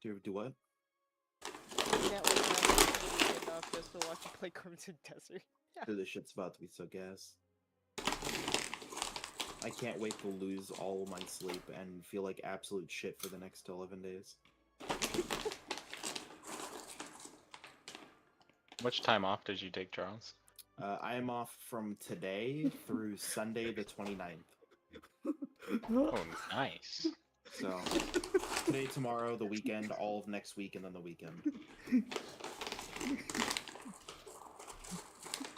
Do what? Can't wait to enough just to watch you play Crimson Desert. Dude, this shit's about to be so gas. I can't wait to lose all my sleep and feel like absolute shit for the next 11 days. How much time off did you take, Charles? I am off from today through Sunday the 29th. Oh, nice. So, today, tomorrow, the weekend, all of next week, and then the weekend. You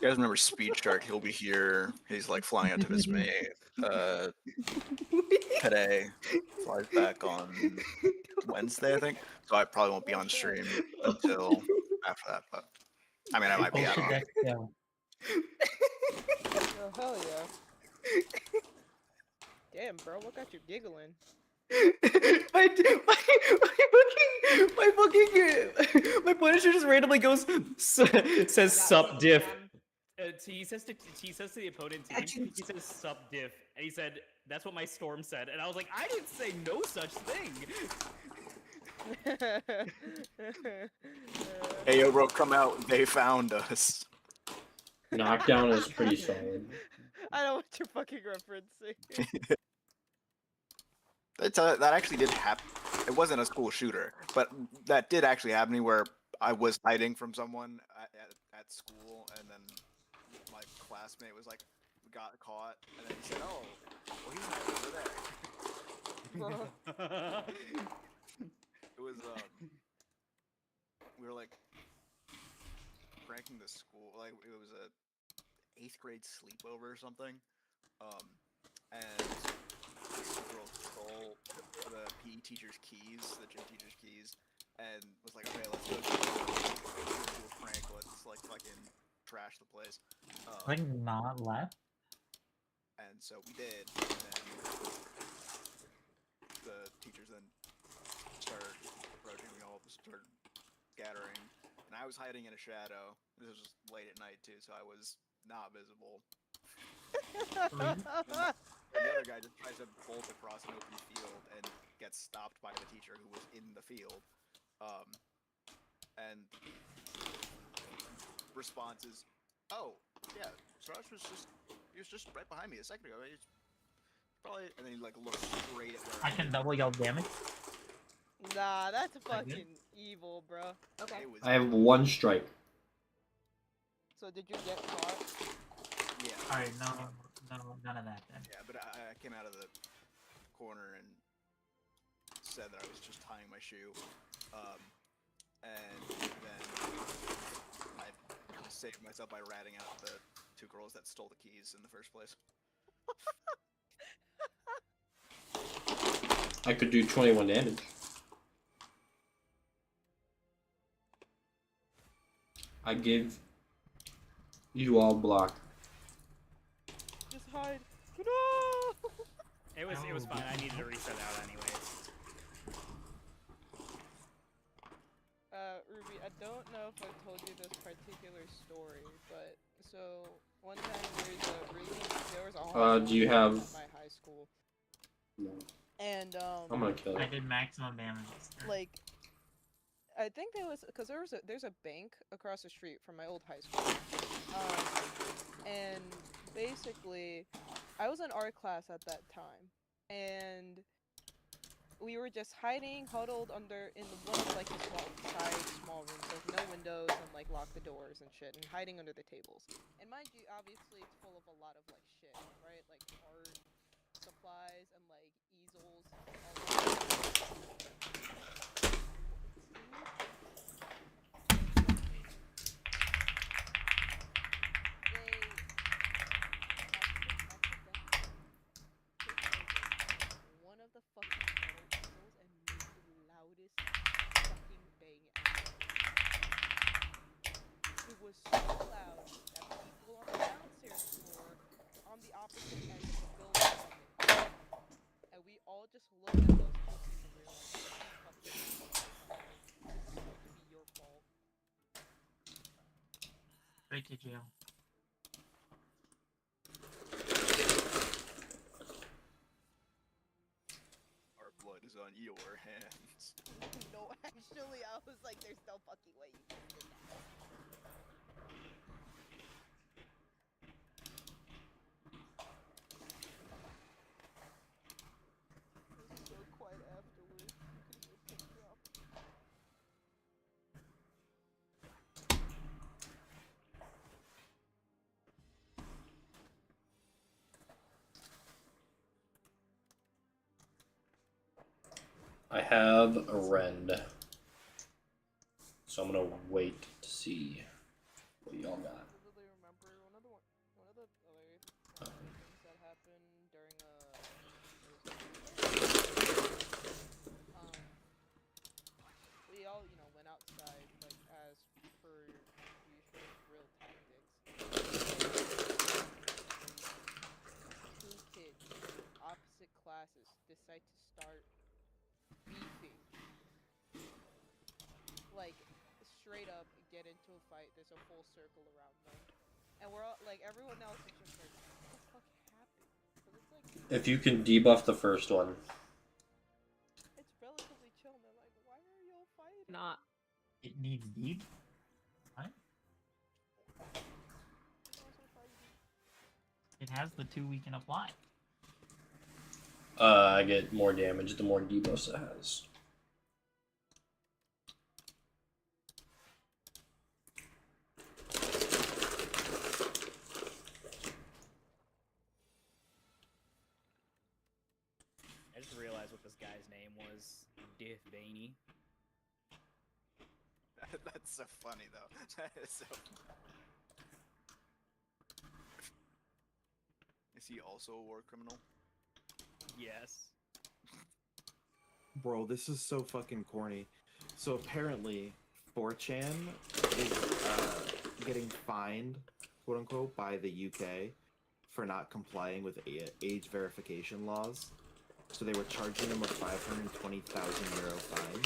guys remember Speed Shark? He'll be here. He's like flying out to visit me today. Flies back on Wednesday, I think. So I probably won't be on stream until after that. But I mean, I might be. I don't know. Oh, hell yeah. Damn, bro, what got you giggling? My Punisher just randomly goes says sup diff. He says to the opponent team, he says sup diff, and he said that's what my storm said, and I was like, I didn't say no such thing. Hey, yo, bro, come out. They found us. Knockdown is pretty solid. I know what you're fucking referencing. That actually did happen. It wasn't a school shooter, but that did actually happen to me where I was hiding from someone at school, and then my classmate was like, got caught, and then he said, "Oh, well, he's over there." It was we were like pranking the school, like it was a 8th grade sleepover or something, and this girl stole the PE teacher's keys, the gym teacher's keys, and was like, "Okay, let's go do a prank. Let's like fucking trash the place." Like not left. And so we did, and then the teachers then started approaching. We all started scattering, and I was hiding in a shadow. This was just late at night too, so I was not visible. And the other guy just tries to bolt across an open field and gets stopped by the teacher who was in the field. And response is, "Oh, yeah, Sarge was just right behind me a second ago. He's probably," and then he like looks straight at where I can double your damage. Nah, that's fucking evil, bro. Okay. I have 1 strike. So did you get caught? Yeah. Alright, no, none of that then. Yeah, but I came out of the corner and said that I was just tying my shoe, and then I saved myself by ratting out the 2 girls that stole the keys in the first place. I could do 21 damage. I give you all block. Just hide. No! It was fine. I needed to reset out anyways. Ruby, I don't know if I've told you this particular story, but so one time there was a do you have... at my high school. No. And I'm gonna kill I it. did maximum damage. like I think there was because there's a bank across the street from my old high school, and basically I was in art class at that time, and we were just hiding, huddled under in one of like the small rooms with no windows and like lock the doors and shit, and hiding under the tables. And mind you, obviously it's full of a lot of like shit, right? Like art supplies and like easels. One of the fucking metal easels and made the loudest fucking bang ever. It was so loud that people on the downstairs floor on the opposite end of the building heard it. And we all just looked at those pieces and we were like, "You fucking this is going to be your fault." Straight to jail. Our blood is on your hands. No, actually. was like, there's no fucking way you just did that. It was so quiet afterwards. You could hear a pin drop. I have a rend, so I'm gonna wait to see what y'all got. I vividly remember one of the other things that happened during we all went outside like as per usual drill tactics. Two kids, opposite classes, decide to start beefing. Like straight up get into a fight. There's a full circle around them. And we're all like, everyone else is just like, what the fuck happened? Because it's like, If you can debuff the first one. it's relatively chill. And they're like, why are y'all fighting? Not. It needs deep. What? Also fighting. It has the 2 we can apply. I get more damage the more debuffs it has. I just realized what this guy's name was. Diff Vaney. That's so funny though. That is so. Is he also a war criminal? Yes. Bro, this is so fucking corny. So apparently, 4chan is getting fined, quote unquote, by the UK for not complying with age verification laws. So they were charging them a 520,000 euro fine.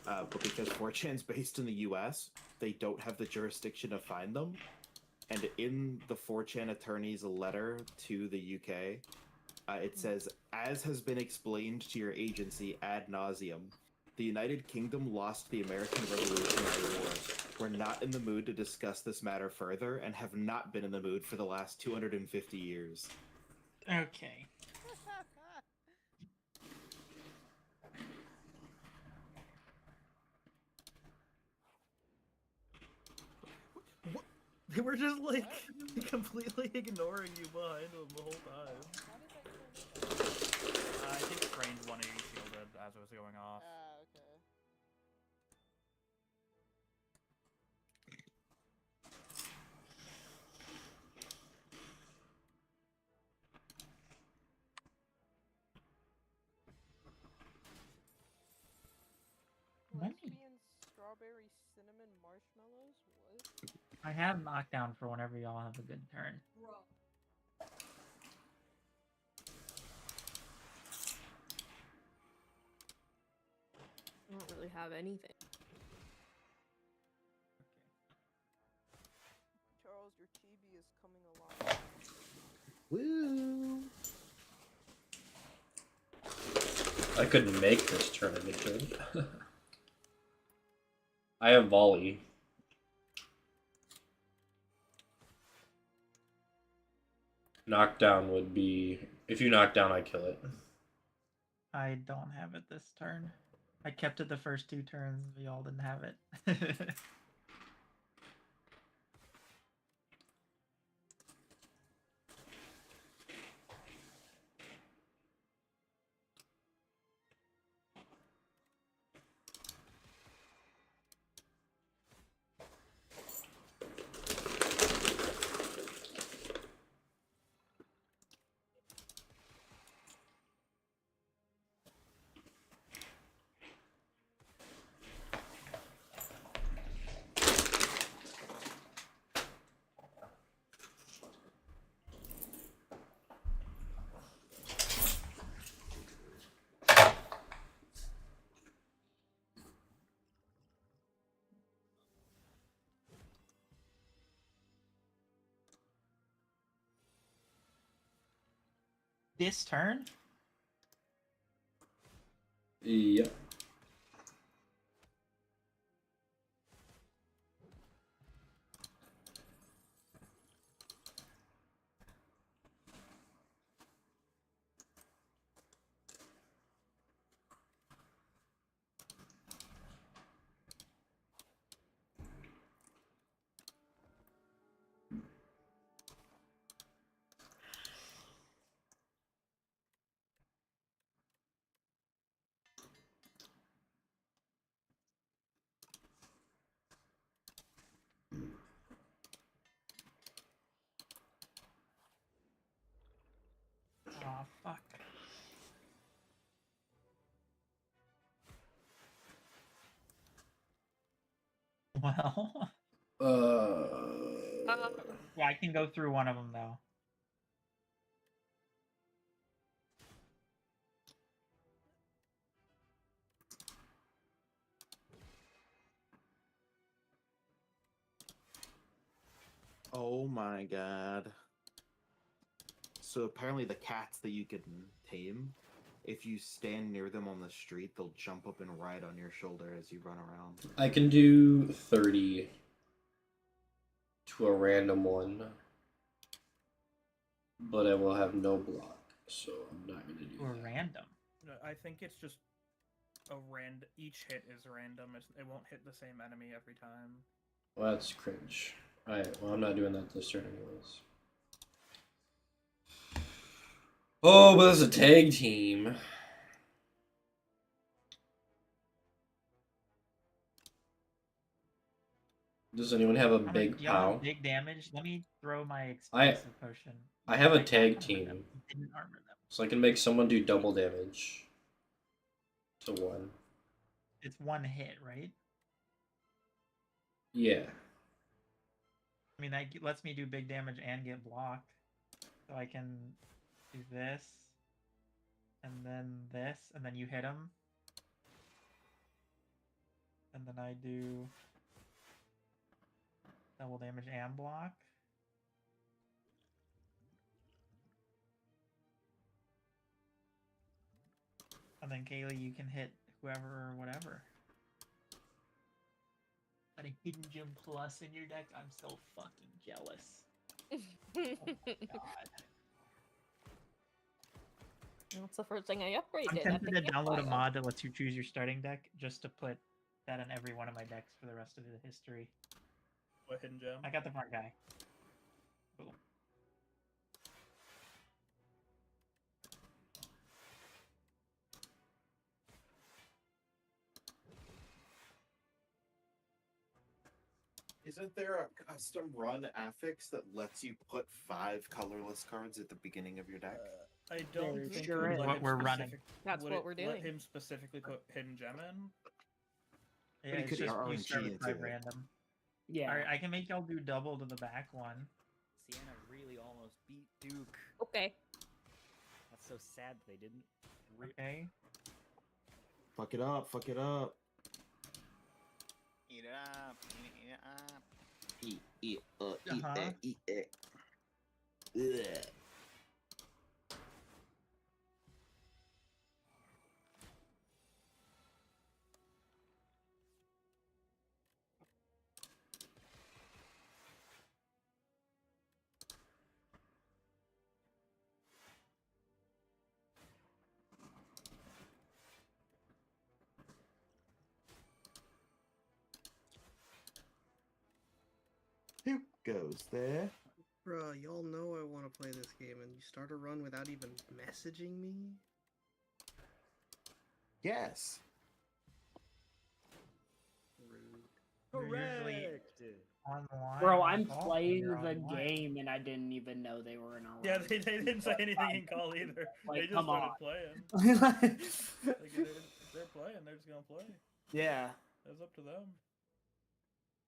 But because 4chan's based in the US, they don't have the jurisdiction to fine them. And in the 4chan attorney's letter to the UK, it says, as has been explained to your agency ad nauseum, the United Kingdom lost the American Revolutionary War. We're not in the mood to discuss this matter further and have not been in the mood for the last 250 years. Okay. They were just like completely ignoring you behind them the whole time. How did that turn into? I think range 180 shielded as it was going off. Okay. Money. Lesbian strawberry cinnamon marshmallows? What? I have knockdown for whenever y'all have a good turn. I don't really have anything. Charles, your chibi is coming along. Woo! I couldn't make this turn in the turn. I have volley. Knockdown would be, if you knock down, I kill it. I don't have it this turn. I kept it the first 2 turns. We all didn't have it. This turn? Yep. Oh, fuck. Well, yeah, I can go through one of them though. Oh my god. So apparently the cats that you can tame, if you stand near them on the street, they'll jump up and ride on your shoulder as you run around. I can do 30 to a random one, but I will have no block, so I'm not gonna do Or that. random. No, I think it's just a each hit is random. It won't hit the same enemy every time. Well, that's cringe. Alright, well, I'm not doing that this turn anyways. Oh, but there's a tag team. Does anyone have a How big much, y'all have pow? big damage? Let me throw my explosive potion. I have a Like, tag back onto them. team, Didn't armor them. so I can make someone do double damage to one. It's one hit, right? Yeah. I mean, that lets me do big damage and get blocked. So I can do this, and then you hit him. And then I do double damage and block. And then Kaylee, you can hit whoever or whatever. Got a hidden gem plus in your deck. I'm so fucking jealous. Oh my god. That's the first thing I upgraded. I'm at tempted the to download a campfire. mod that lets you choose your starting deck just to put that in every one of my decks for the rest of the history. What hidden gem? I got the front guy. Boom. Isn't there a custom run affix that lets you put 5 colorless cards at the beginning of your deck? I don't There think sure it would is. let What him we're running. That's would what it we're Let doing. him specifically put hidden gem in. Yeah, he it's could just you RNG start with into 5 it. random. Yeah. Alright, I can make y'all do double to the back one. Sienna really almost beat Duke. Okay. That's so sad they didn't. Okay. Fuck it up, fuck it up. Eat it up, eat it up. Eat Uh-huh. that, eat that. Ugh. Who goes there? Bruh, y'all know I want to play this game, and you start a run without even messaging me? Yes. Rude. You're usually online. Bro, on I'm call when playing you're the online. game and I didn't even know they were in our Yeah, room. they didn't say anything in call either. Like, They just come started on. playing. Like, if they're playing, they're just gonna play. Yeah. It's up to them.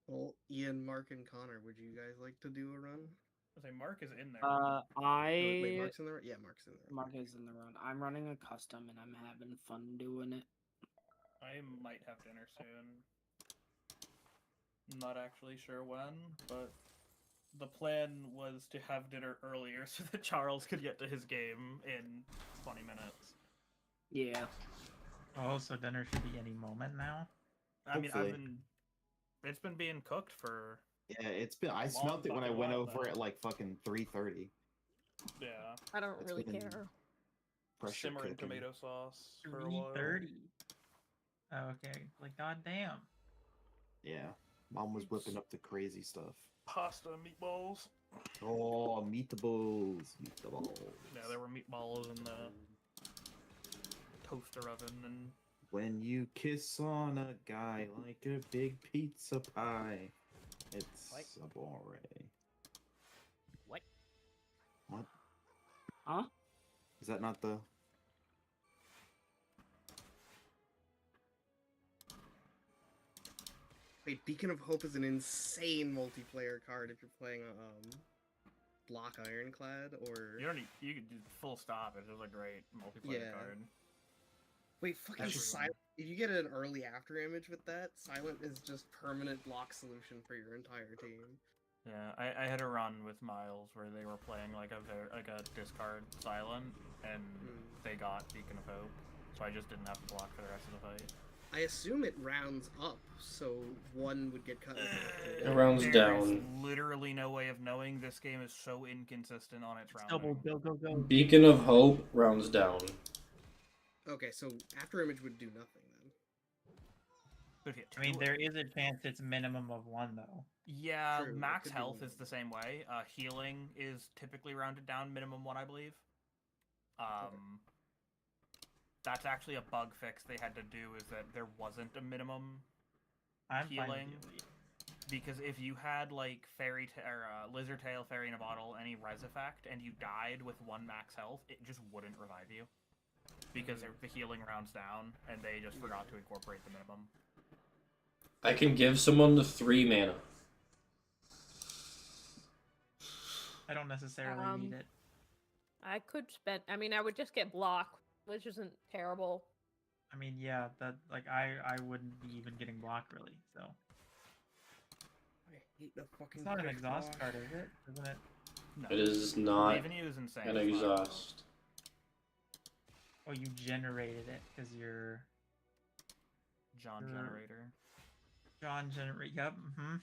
Well, Ian, Mark, and Connor, would you guys like to do a run? I say Mark is in there. Oh, wait, Mark's in the run? Yeah, Mark's in the run. Mark is in the run. I'm running a custom and I'm having fun doing it. I might have dinner soon. Not actually sure when, but the plan was to have dinner earlier so that Charles could get to his game in 20 minutes. Yeah. Oh, so dinner should be any moment now? I mean, Hopefully. it's been being cooked for. Yeah, it's been. I Long smelt it when I fucking went while over now. at like fucking 3:30. Yeah. I don't It's really been care. Pressure Simmering cooking. tomato sauce for a while. 3:30. Oh, okay. Like, goddamn. Yeah, Mom was whipping up the crazy stuff. Pasta, meatballs. Oh, meatballs, meatballs. Yeah, there were meatballs in the toaster oven, and When you kiss on a guy like a big pizza pie, it's What? sabore. What? What? Huh? Is that not the? Wait, Beacon of Hope is an insane multiplayer card if you're playing Block Ironclad or. You don't need, you could do full stop. It's just a great multiplayer Yeah. card. Wait, fucking Everyone. Silent. If you get an early after image with that, Silent is just permanent block solution for your entire team. Yeah, I had a run with Miles where they were playing like a discard silent, and they got Beacon of Hope, so I just didn't have to block for the rest of the fight. I assume it rounds up, so one would get cut. It rounds There down. is literally no way of knowing. This game is so inconsistent on its rounding. Double, go, go, go. Beacon of Hope rounds down. Okay, so after image would do nothing then. But if you I mean, do it- there is a chance it's minimum of 1, though. Yeah, True, it max could be health one. is the same way. Healing is typically rounded down minimum 1, I believe. That's actually a bug fix they had to do, is that there wasn't a minimum I'm fine healing. with you. Because if you had like Lizard Tail, Fairy in a Bottle, any res effect, and you died with 1 max health, it just wouldn't revive you. Because the healing rounds down, and they just forgot to incorporate the minimum. I can give someone the 3 mana. I don't necessarily need it. I could spend. I mean, I would just get block, which isn't terrible. I mean, yeah, that like I wouldn't be even getting blocked really. So I hate the fucking. it's not an quick exhaust block. card, is it? Isn't it? No. It is not Leaving you is insane. an It's not cool. exhaust. Oh, you generated it because you're John Sure. Generator. John generate. Yep. Mm-hmm.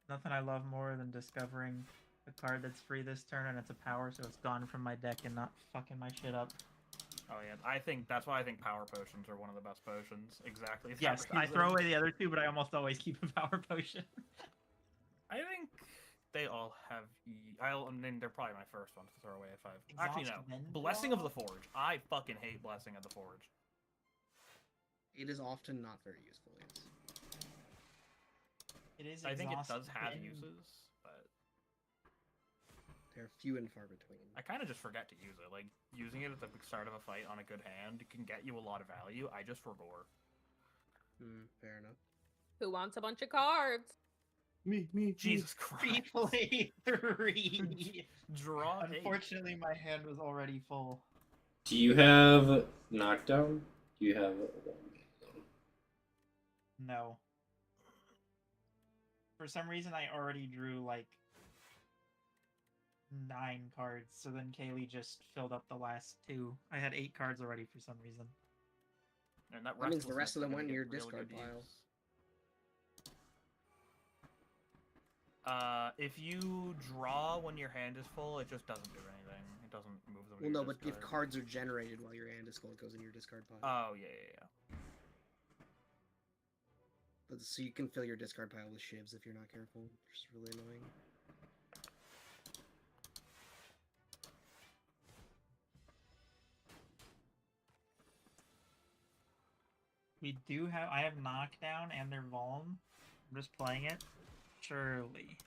Nothing I love more than discovering a card that's free this turn and it's a power, so it's gone from my deck and not fucking my shit up. Oh yeah, that's why I think power potions are one of the best potions. Exactly. that Yes, I reason. throw away the other 2, but I almost always keep a power potion. I think they all have. I mean, they're probably my first ones to throw away if I've. Actually, no. Exhaust Wind Blessing of Wall? the Forge. I fucking hate Blessing of the Forge. It is often not very useful. Yes. It is. I think it does Exhaust have Wind. uses, but They're few and far between. I kind of just forget to use it. Like using it at the start of a fight on a good hand can get you a lot of value. I just forgot. Fair enough. Who wants a bunch of cards? Me. Jesus Christ. Replay 3. Draw 8. Unfortunately, my hand was already full. Do you have knockdown? Do you have No. For some reason, I already drew like 9 cards, so then Kaylee just filled up the last 2. I had 8 cards already for some reason. And That means the rest of them went in your discard pile. If you draw when your hand is full, it just doesn't do anything. It doesn't move them. to Well, your no, but if discard. cards are generated while your hand is full, it goes in your discard pile. Oh yeah. But, so you can fill your discard pile with shivs if you're not careful, which is really annoying. I have knockdown and their Vuln. I'm just playing it. Surely.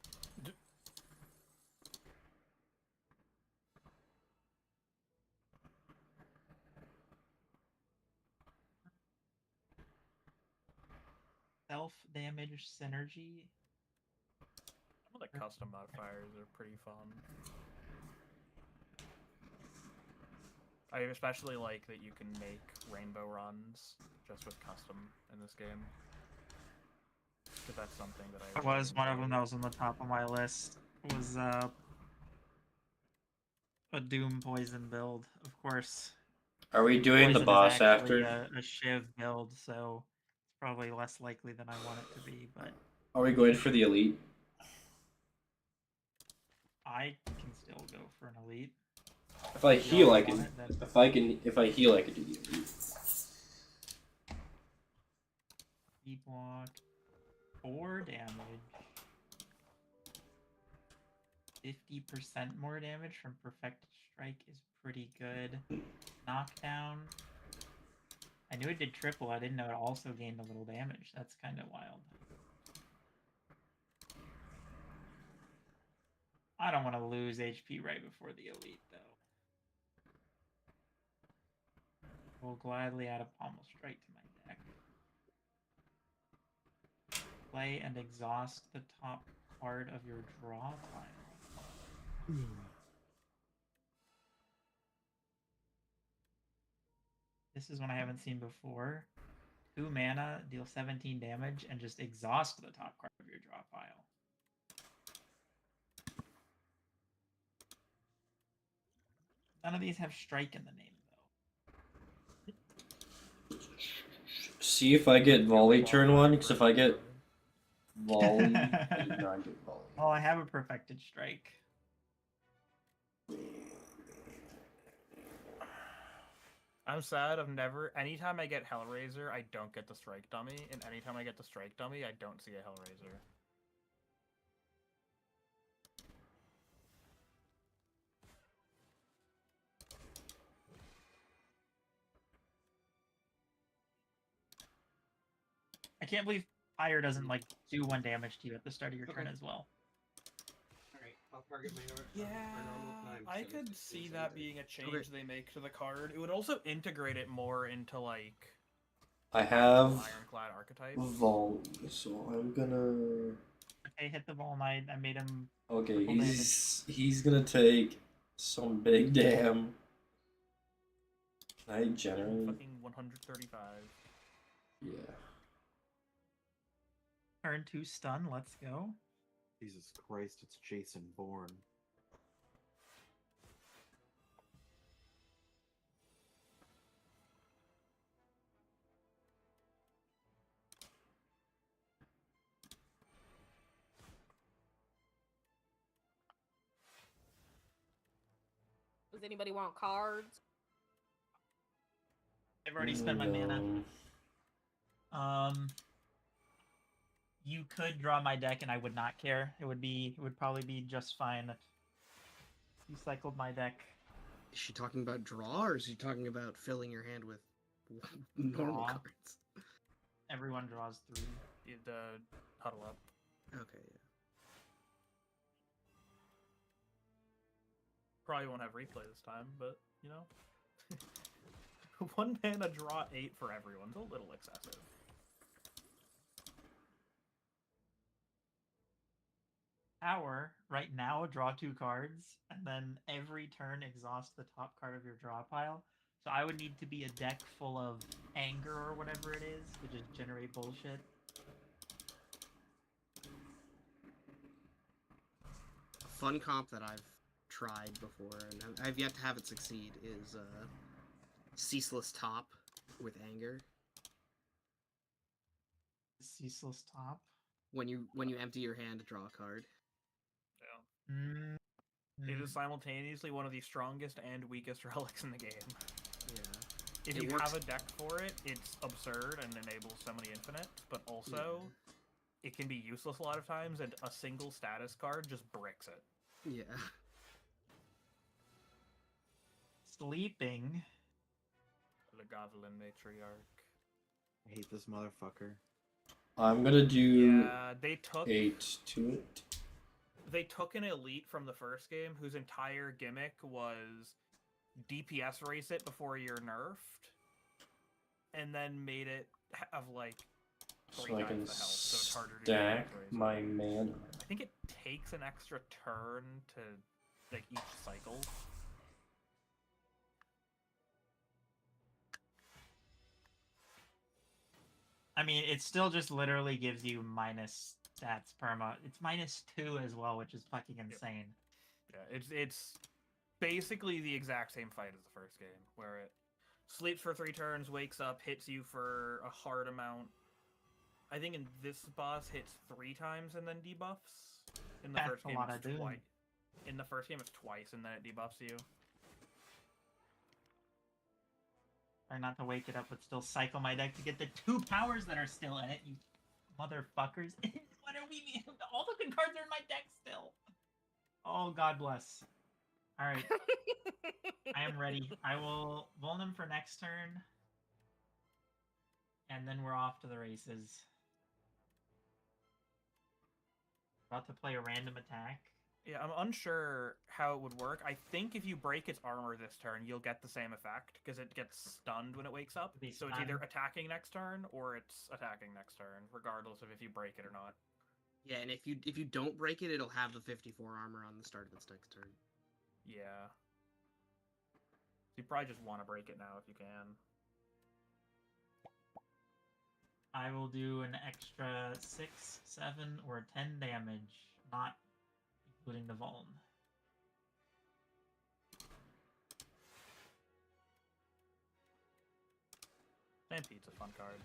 Self-damage synergy. Some of the custom modifiers are pretty fun. I especially like that you can make rainbow runs just with custom in this game. Because that's something that I That was one of them enjoy. that was on the top of my list. Was a Doom Poison build, of course. Are we doing the Poison is boss actually after? a Shiv build, so it's probably less likely than I want it to be, but Are we going for the elite? I can still go for an elite. If I heal, I want can. it, then- If I heal, I can do the elite. block 4 damage. 50% more damage from Perfected Strike is pretty good. Knockdown. I knew it did triple. I didn't know it also gained a little damage. That's kind of wild. I don't want to lose HP right before the elite, though. We'll gladly add a pommel strike to my deck. Play and exhaust the top part of your draw pile. This is one I haven't seen before. 2 mana, deal 17 damage, and just exhaust the top card of your draw pile. None of these have strike in the name, though. See if I get volley turn 1, because if I get volley, I do not get volley. Oh, I have a perfected strike. I'm sad. I've never. Anytime I get Hellraiser, I don't get the strike dummy, and anytime I get the strike dummy, I don't see a Hellraiser. I can't believe fire doesn't like do 1 damage to you at the start of your turn as well. Alright, I'll target my Yeah, normal time. I could see that being a change they make to the card. It would also integrate it more into like I have Ironclad archetype. volley, so I'm gonna. Okay, hit the Ball Knight. I made him. Okay, Triple he's gonna take some big damn. Can I generate? Fucking 135. Yeah. Turn 2 stun. Let's go. Jesus Christ, it's Jason Bourne. Does anybody want cards? I've already spent my mana. You could draw my deck and I would not care. It would probably be just fine if you cycled my deck. Is she talking about draw, or is she talking about filling your hand with normal Draw. cards? Everyone draws 3. You'd huddle up. Okay, yeah. Probably won't have replay this time, but you know. 1 mana draw 8 for everyone's a little excessive. Power, right now, draw 2 cards, and then every turn exhaust the top card of your draw pile. So I would need to be a deck full of anger or whatever it is to just generate bullshit. Fun comp that I've tried before, and I've yet to have it succeed, is Ceaseless Top with Anger. Ceaseless Top. When you empty your hand to draw a card. Yeah. It is simultaneously one of the strongest and weakest relics in the game. Yeah. If It you works- have a deck for it, it's absurd and enables so many infinite, but also it can be useless a lot of times, and a single status card just bricks it. Yeah. Sleeping. The Goblin Matriarch. I hate this motherfucker. I'm gonna do Yeah, they took 8 to it. They took an elite from the first game whose entire gimmick was DPS race it before you're nerfed, and then made it have like 3 So I times can the health, so it's harder to stack DPS race. my mana. I think it takes an extra turn to like each cycle. I mean, it still just literally gives you minus stats perma. It's -2 as well, which is fucking insane. Yeah, it's basically the exact same fight as the first game, where it sleeps for 3 turns, wakes up, hits you for a hard amount. I think in this boss hits 3 times and then debuffs. In the That's first a game, lot it's of doom. twice. In the first game, it's twice and then it debuffs you. Try not to wake it up, but still cycle my deck to get the 2 powers that are still in it, you motherfuckers. What are we? All the good cards are in my deck still. Oh, God bless. Alright. I am ready. I will Vuln him for next turn. And then we're off to the races. About to play a random attack. Yeah, I'm unsure how it would work. I think if you break its armor this turn, you'll get the same effect because it gets stunned when it wakes up. Be So it's either stunned. attacking next turn or it's attacking next turn, regardless of if you break it or not. Yeah, and if you don't break it, it'll have the 54 armor on the start of its next turn. Yeah. So you probably just want to break it now if you can. I will do an extra 6, 7, or 10 damage, not including the vuln. Stampede's a fun card.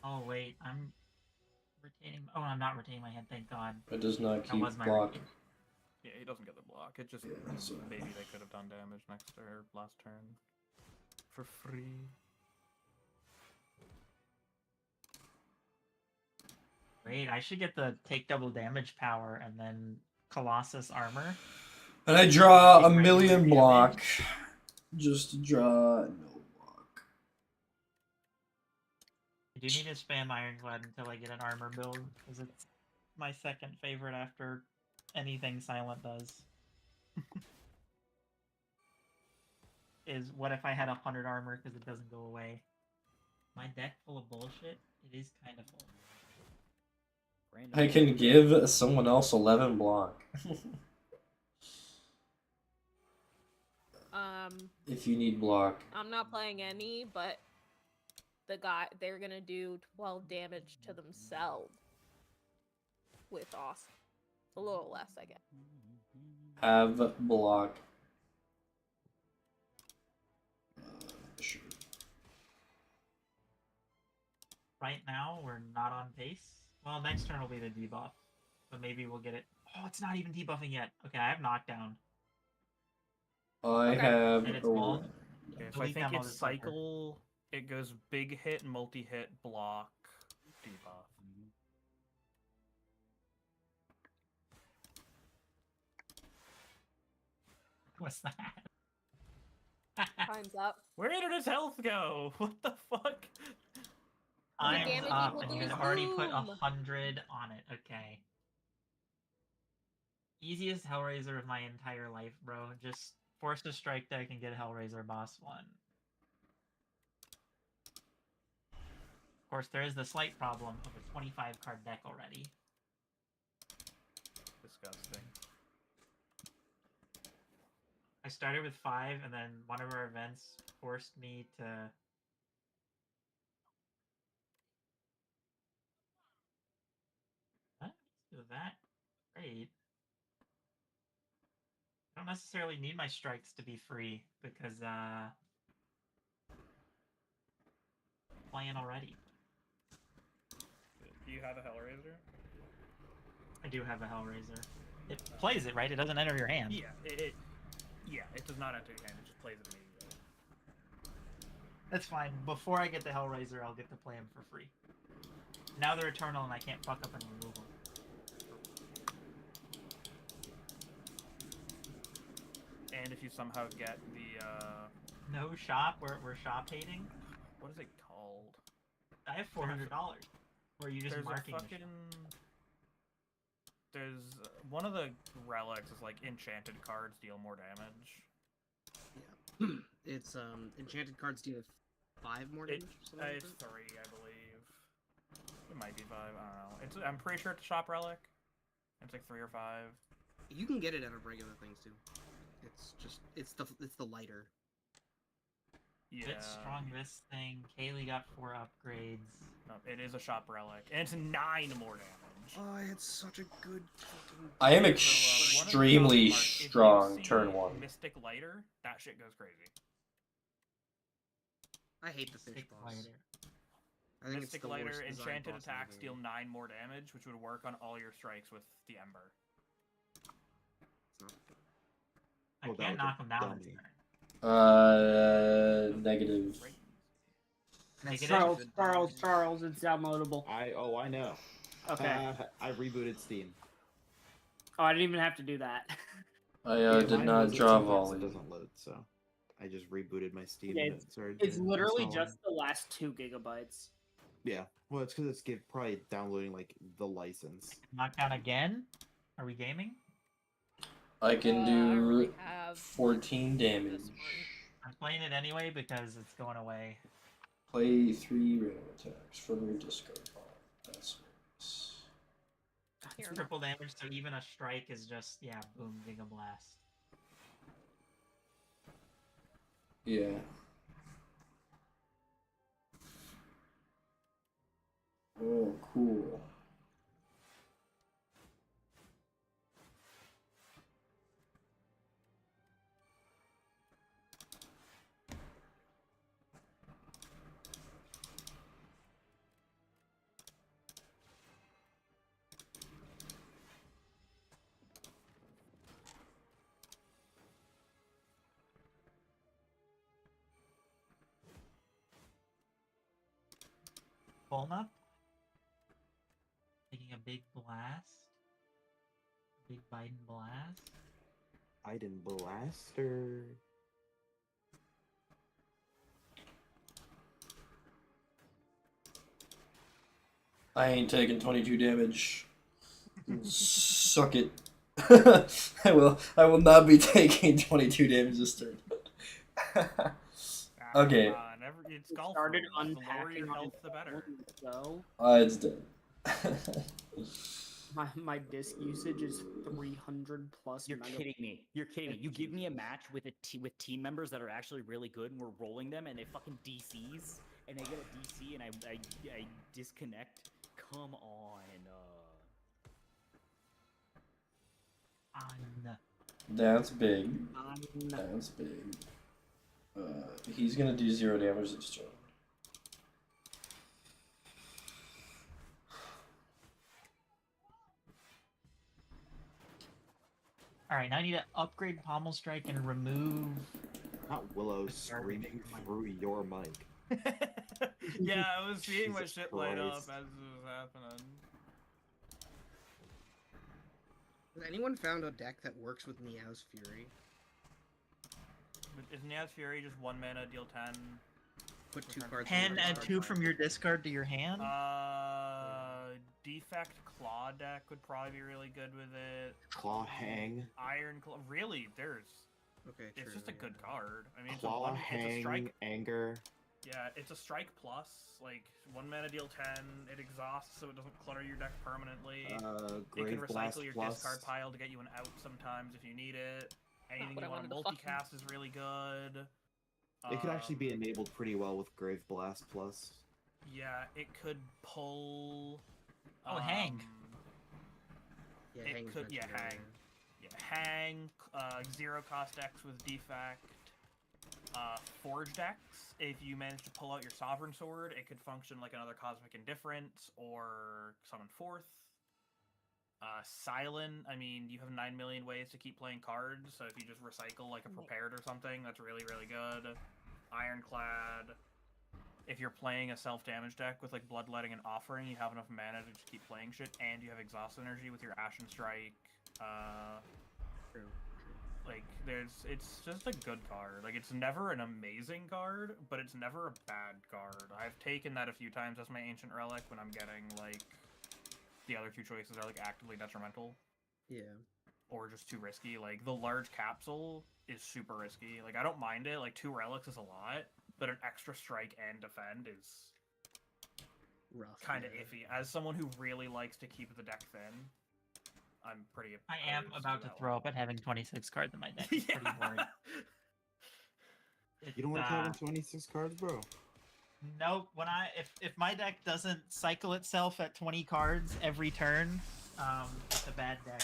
Oh wait, I'm retaining. Oh, I'm not retaining my hand. Thank God. It does not That keep was my block. retain. Yeah, he doesn't get the block. It just maybe they could have done damage next or last turn for free. Wait, I should get the take double damage power and then Colossus armor. And I draw a Take regular million damage. block. Just to draw no block. I do need to spam Ironclad until I get an armor build, because it's my second favorite after anything Silent does. Is what if I had 100 armor because it doesn't go away? My deck full of bullshit? It is kind of full. I can give someone else 11 block. If you need block. I'm not playing any, but they're gonna do 12 damage to themselves with awesome. A little less, I guess. Have block. Sure. Right now, we're not on pace. Well, next turn will be the debuff. But maybe we'll get it. Oh, it's not even debuffing yet. Okay, I have knockdown. I Okay. have And it's a walled. Okay, so I Delete think that it's motherfucker. cycle. It goes big hit, multi hit, block, debuff. What's that? Time's up. Where did his health go? What the fuck? I'm damage up, equal and to you his had already put boom. 100 on it. Okay. Easiest Hellraiser of my entire life, bro. Just force a strike deck and get Hellraiser boss 1. Of course, there is the slight problem of a 25 card deck already. Disgusting. I started with 5, and then one of our events forced me to... What? Do that? Great. I don't necessarily need my strikes to be free, because, playing already. Do you have a Hellraiser? I do have a Hellraiser. It plays it, right? It doesn't enter your hand. Yeah, it does not enter your hand. It just plays it immediately. That's fine. Before I get the Hellraiser, I'll get to play him for free. Now they're eternal and I can't fuck up any removal. And if you somehow get the No shop? We're shop hating? what is it called? I have $400. Or are you just There's marking a the fucking. shop? There's one of the relics is like enchanted cards deal more damage. Yeah. It's enchanted cards deal 5 more damage. or something like It's that? 3, I believe. It might be 5. I don't know. It's I'm pretty sure it's a shop relic. It's like 3 or 5. You can get it out of regular things too. It's just it's the lighter. Yeah. Bit strong this thing. Kaylee got 4 upgrades. No, it is a shop relic, and it's 9 more damage. Oh, it's such a good fucking. I am So, one of the extremely shop cards, if you strong see turn 1. Mystic Lighter, that shit goes crazy. I hate the fish Stick boss. lighter. I think Mystic it's the Lighter, worst designed enchanted boss in the attacks deal game. 9 more damage, which would work on all your strikes with the Ember. It's not good. I Well, that can't was a knock him down this dummy. turn. Negative. Negative. Charles, it's downloadable. I know. Okay. I rebooted Steam. Oh, I didn't even have to do that. I Yeah, did mine not was- draw sometimes volley. It doesn't load, so. I just rebooted my Steam Yeah, and it started. It's literally installing. just the last 2 gigabytes. Yeah. Well, it's because it's probably downloading like the license. Knockdown again? Are we gaming? I can I don't really do have 14 damage. this one. I'm playing it anyway because it's going away. Play 3 random attacks from your discard pile. That's nice. It's Here. triple damage, so even a strike is just, yeah, boom, Giga Blast. Yeah. Oh, cool. Pulling up. Taking a big blast. Big Biden blast. Biden Blaster. I ain't taking 22 damage. Suck it. I will not be taking 22 damage this turn. Okay. It's It golf started rules. The lower unpacking your on health, its the better. own, so It's dead. my disc usage is 300 plus. You're kidding me. You're kidding me. You give me a match with with team members that are actually really good, and we're rolling them, and they fucking DCs, and they get a DC, and I disconnect. Come on. That's big. On. That's big. He's gonna do 0 damage this turn. Alright, now I need to upgrade Pommel Strike and remove... Not Willow screaming through your mic. Yeah, I was seeing my Jesus shit light up Christ. as it was happening. Has anyone found a deck that works with Meow's Fury? But isn't Yaz Fury just 1 mana, deal 10? Put 2 cards. 10 in and 2 from your discard to your hand? Defect Claw deck would probably be really good with it. Claw Hang. Iron Claw. Really, Okay, it's true, just a yeah. good card. I mean, it's a, Claw it's a Hang. strike. Anger. Yeah, it's a strike plus. Like 1 mana, deal 10. It exhausts, so it doesn't clutter your deck permanently. It can Grave recycle Blast your plus. discard pile to get you an out sometimes if you need it. Anything what you I want to wanted to fucking- multicast is really good. It could actually be enabled pretty well with Grave Blast plus. Yeah, it could pull. Oh, Hang. Yeah, It Hang's could, mentioned yeah, Hang. earlier. Yeah, Hang, 0 cost X with Defect. Forge decks, if you manage to pull out your Sovereign Sword, it could function like another Cosmic Indifference or summon Forth. Silent, I mean, you have 9 million ways to keep playing cards, so if you just recycle like a Prepared or something, that's really, really good. Ironclad. If you're playing a self-damage deck with like Bloodletting and Offering, you have enough mana to just keep playing shit, and you have Exhaust Energy with your Ashen Strike. True. Like, it's just a good card. Like, it's never an amazing card, but it's never a bad card. I've taken that a few times as my Ancient Relic when I'm getting, like, the other 2 choices are, like, actively detrimental. Yeah. Or just too risky. Like, the large capsule is super risky. Like, I don't mind it. Like, 2 relics is a lot, but an extra strike and defend is Rough. kind of yeah. iffy. As someone who really likes to keep the deck thin, I'm pretty I am opposed about to that throw one. up at having 26 cards in my deck. It's pretty boring. You don't want to have 26 cards, bro. Nope. When if my deck doesn't cycle itself at 20 cards every turn, it's a bad deck.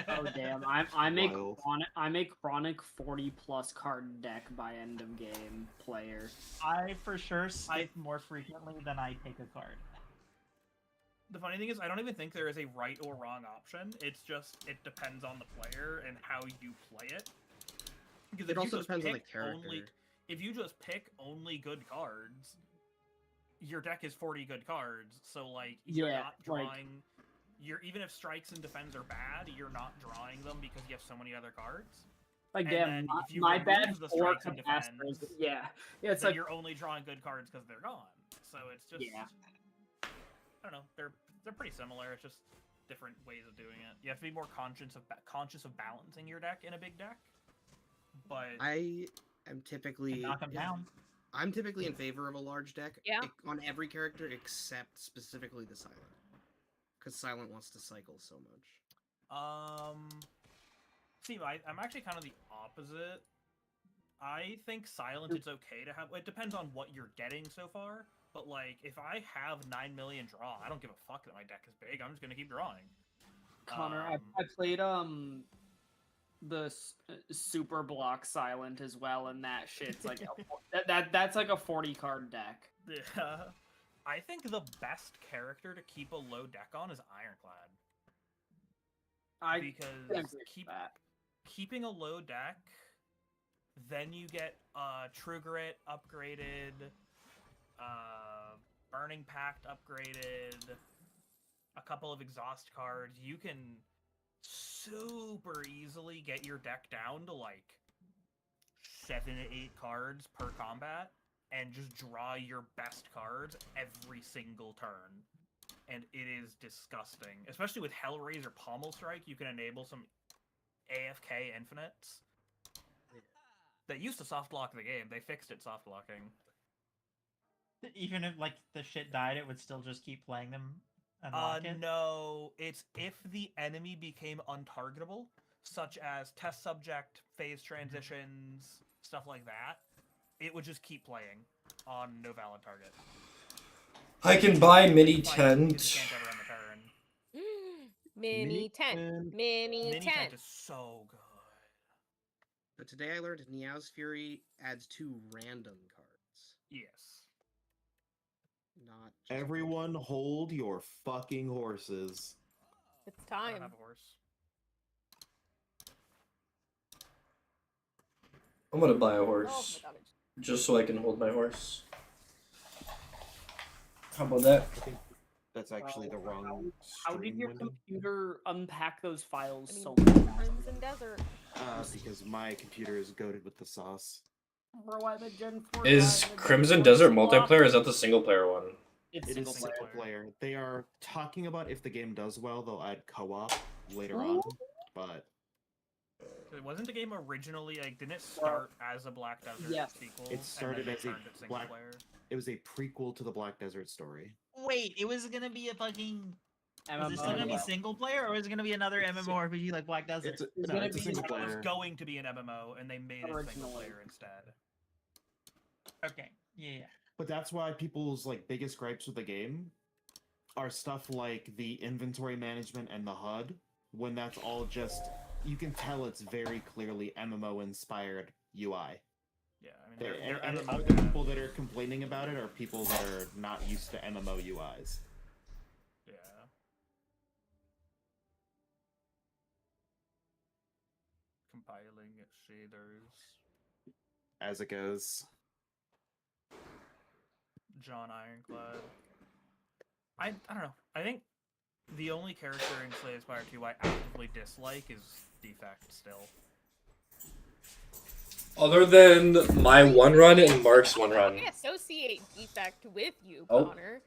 Oh damn! I'm a Wild. chronic 40 plus card deck by end of game player. I for sure skip more frequently than I take a card. The funny thing is, I don't even think there is a right or wrong option. It's just, it depends on the player and how you play it. Because It if you also just depends on the pick character. if you just pick only good cards, your deck is 40 good cards. So, like, you're Yeah, not like- drawing... Even if strikes and defends are bad, you're not drawing them because you have so many other cards. Like, And damn, then my, if you my remove bad the four strikes and capacitors. defends, Yeah, yeah, it's then like you're only drawing good cards because they're gone. So it's just yeah. I don't know. They're pretty similar. It's just different ways of doing it. You have to be more conscious of balancing your deck in a big deck. But I am typically Knock them down. I'm typically in favor of a large deck Yeah. on every character except specifically the Silent, because Silent wants to cycle so much. see, I'm actually kind of the opposite. I think Silent is okay to have. It depends on what you're getting so far. But like, if I have 9 million draw, I don't give a fuck that my deck is big. I'm just gonna keep drawing. Connor, I played the super block Silent as well, and that shit's like that's like a 40 card deck. Yeah. I think the best character to keep a low deck on is Ironclad. I Because keeping a low deck, then you get Trigger It upgraded, Burning Pact upgraded, a couple of exhaust cards. You can super easily get your deck down to like 7 to 8 cards per combat and just draw your best cards every single turn. And it is disgusting. Especially with Hellraiser Pommel Strike, you can enable some AFK infinites. They used to soft lock the game. They fixed it soft locking. Even if like the shit died, it would still just keep playing them. Unlock it? No, it's if the enemy became untargetable, such as test subject, phase transitions, stuff like that, it would just keep playing on no valid target. I can buy mini Like, tent. you can't ever end the turn. Mini tent. Mini Mini tent tent. is so good. But today I learned Niao's Fury adds 2 random cards. Yes. Not just Everyone hold your fucking horses. It's I don't time. have a horse. I'm gonna buy a Oh horse my god. just so I can hold my horse. How about that? I think that's actually the wrong. How did stream your window. computer unpack those files I mean, so fast? Crimson Desert. Because my computer is goated with the sauce. Bro, I'm a Gen 4 Is guy, I'm a Crimson Gen 4 Desert swap. multiplayer? Or is that the single player one? It's It single is player. single player. They are talking about if the game does well, they'll add co-op later on. But Wasn't the game originally like? Didn't it start as a Black Desert Yes. sequel? It started and then as they a turned it single Black- player? it was a prequel to the Black Desert story. Wait, it was gonna be a fucking. Was it still MMO. gonna be single player, or was it gonna be another MMORPG like Black Desert? It's a, It's no, gonna it's a be- single It was player. going to be an MMO, and they made it single Originally. player instead. Okay, yeah. But that's why people's like biggest gripes with the game are stuff like the inventory management and the HUD. When that's all just, you can tell it's very clearly MMO inspired UI. Yeah, I mean, The they're MMO. other people that are complaining about it are people that are not used to MMO UIs. Yeah. Compiling shaders. As it goes. John Ironclad. I don't know. I think the only character in Slay the Spire 2 I actively dislike is Defect still. Other than my one run and Mark's one run. I associate Defect with you, Oh. Connor.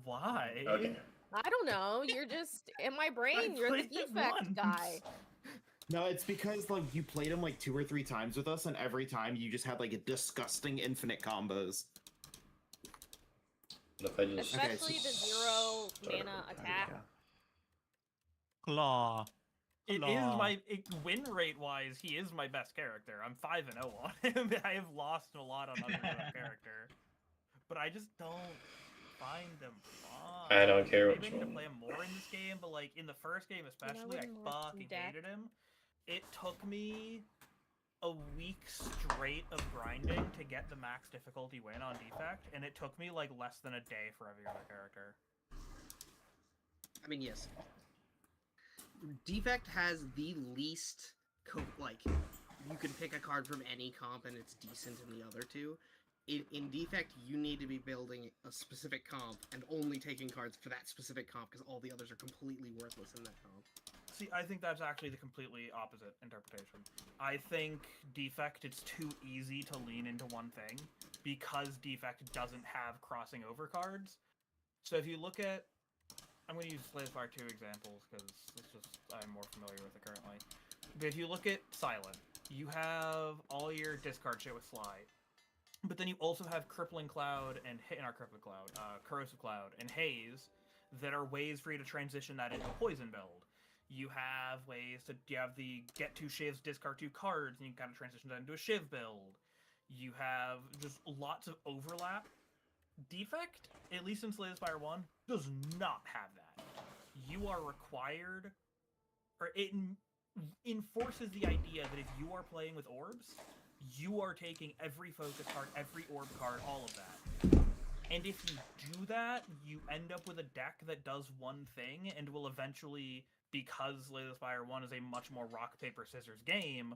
Why? Okay. I don't know. You're just in my brain. You're the played him Defect once. guy. No, it's because like you played him like 2 or 3 times with us, and every time you just had like a disgusting infinite combos. If I just Especially the 0 mana attack. Claw. It is Claw. win rate wise, he is my best character. I'm 5-0 on him. I have lost a lot on other character, but I just don't find them fun. I don't care Maybe which I need to one. play him more in this game, but like in the first game especially, I wouldn't want fucking to deck. hated him. It took me a week straight of grinding to get the max difficulty win on Defect, and it took me like less than a day for every other character. I mean, yes. Defect has the least like you can pick a card from any comp and it's decent in the other two. in Defect, you need to be building a specific comp and only taking cards for that specific comp because all the others are completely worthless in that comp. See, I think that's actually the completely opposite interpretation. I think Defect, it's too easy to lean into one thing because Defect doesn't have crossing over cards. So if you look at, I'm going to use Slay the Spire 2 examples because it's just, I'm more familiar with it currently. But if you look at Silent, you have all your discard shit with Sly. But then you also have Crippling Cloud and not Crippling Cloud, Corrosive Cloud and Haze that are ways for you to transition that into a poison build. You have ways to, you have the get 2 shivs, discard 2 cards, and you can kind of transition that into a shiv build. You have just lots of overlap. Defect, at least in Slay the Spire 1, does not have that. You are required, or it enforces the idea that if you are playing with orbs, you are taking every focus card, every orb card, all of that. And if you do that, you end up with a deck that does one thing and will eventually, because Slay the Spire 1 is a much more rock, paper, scissors game,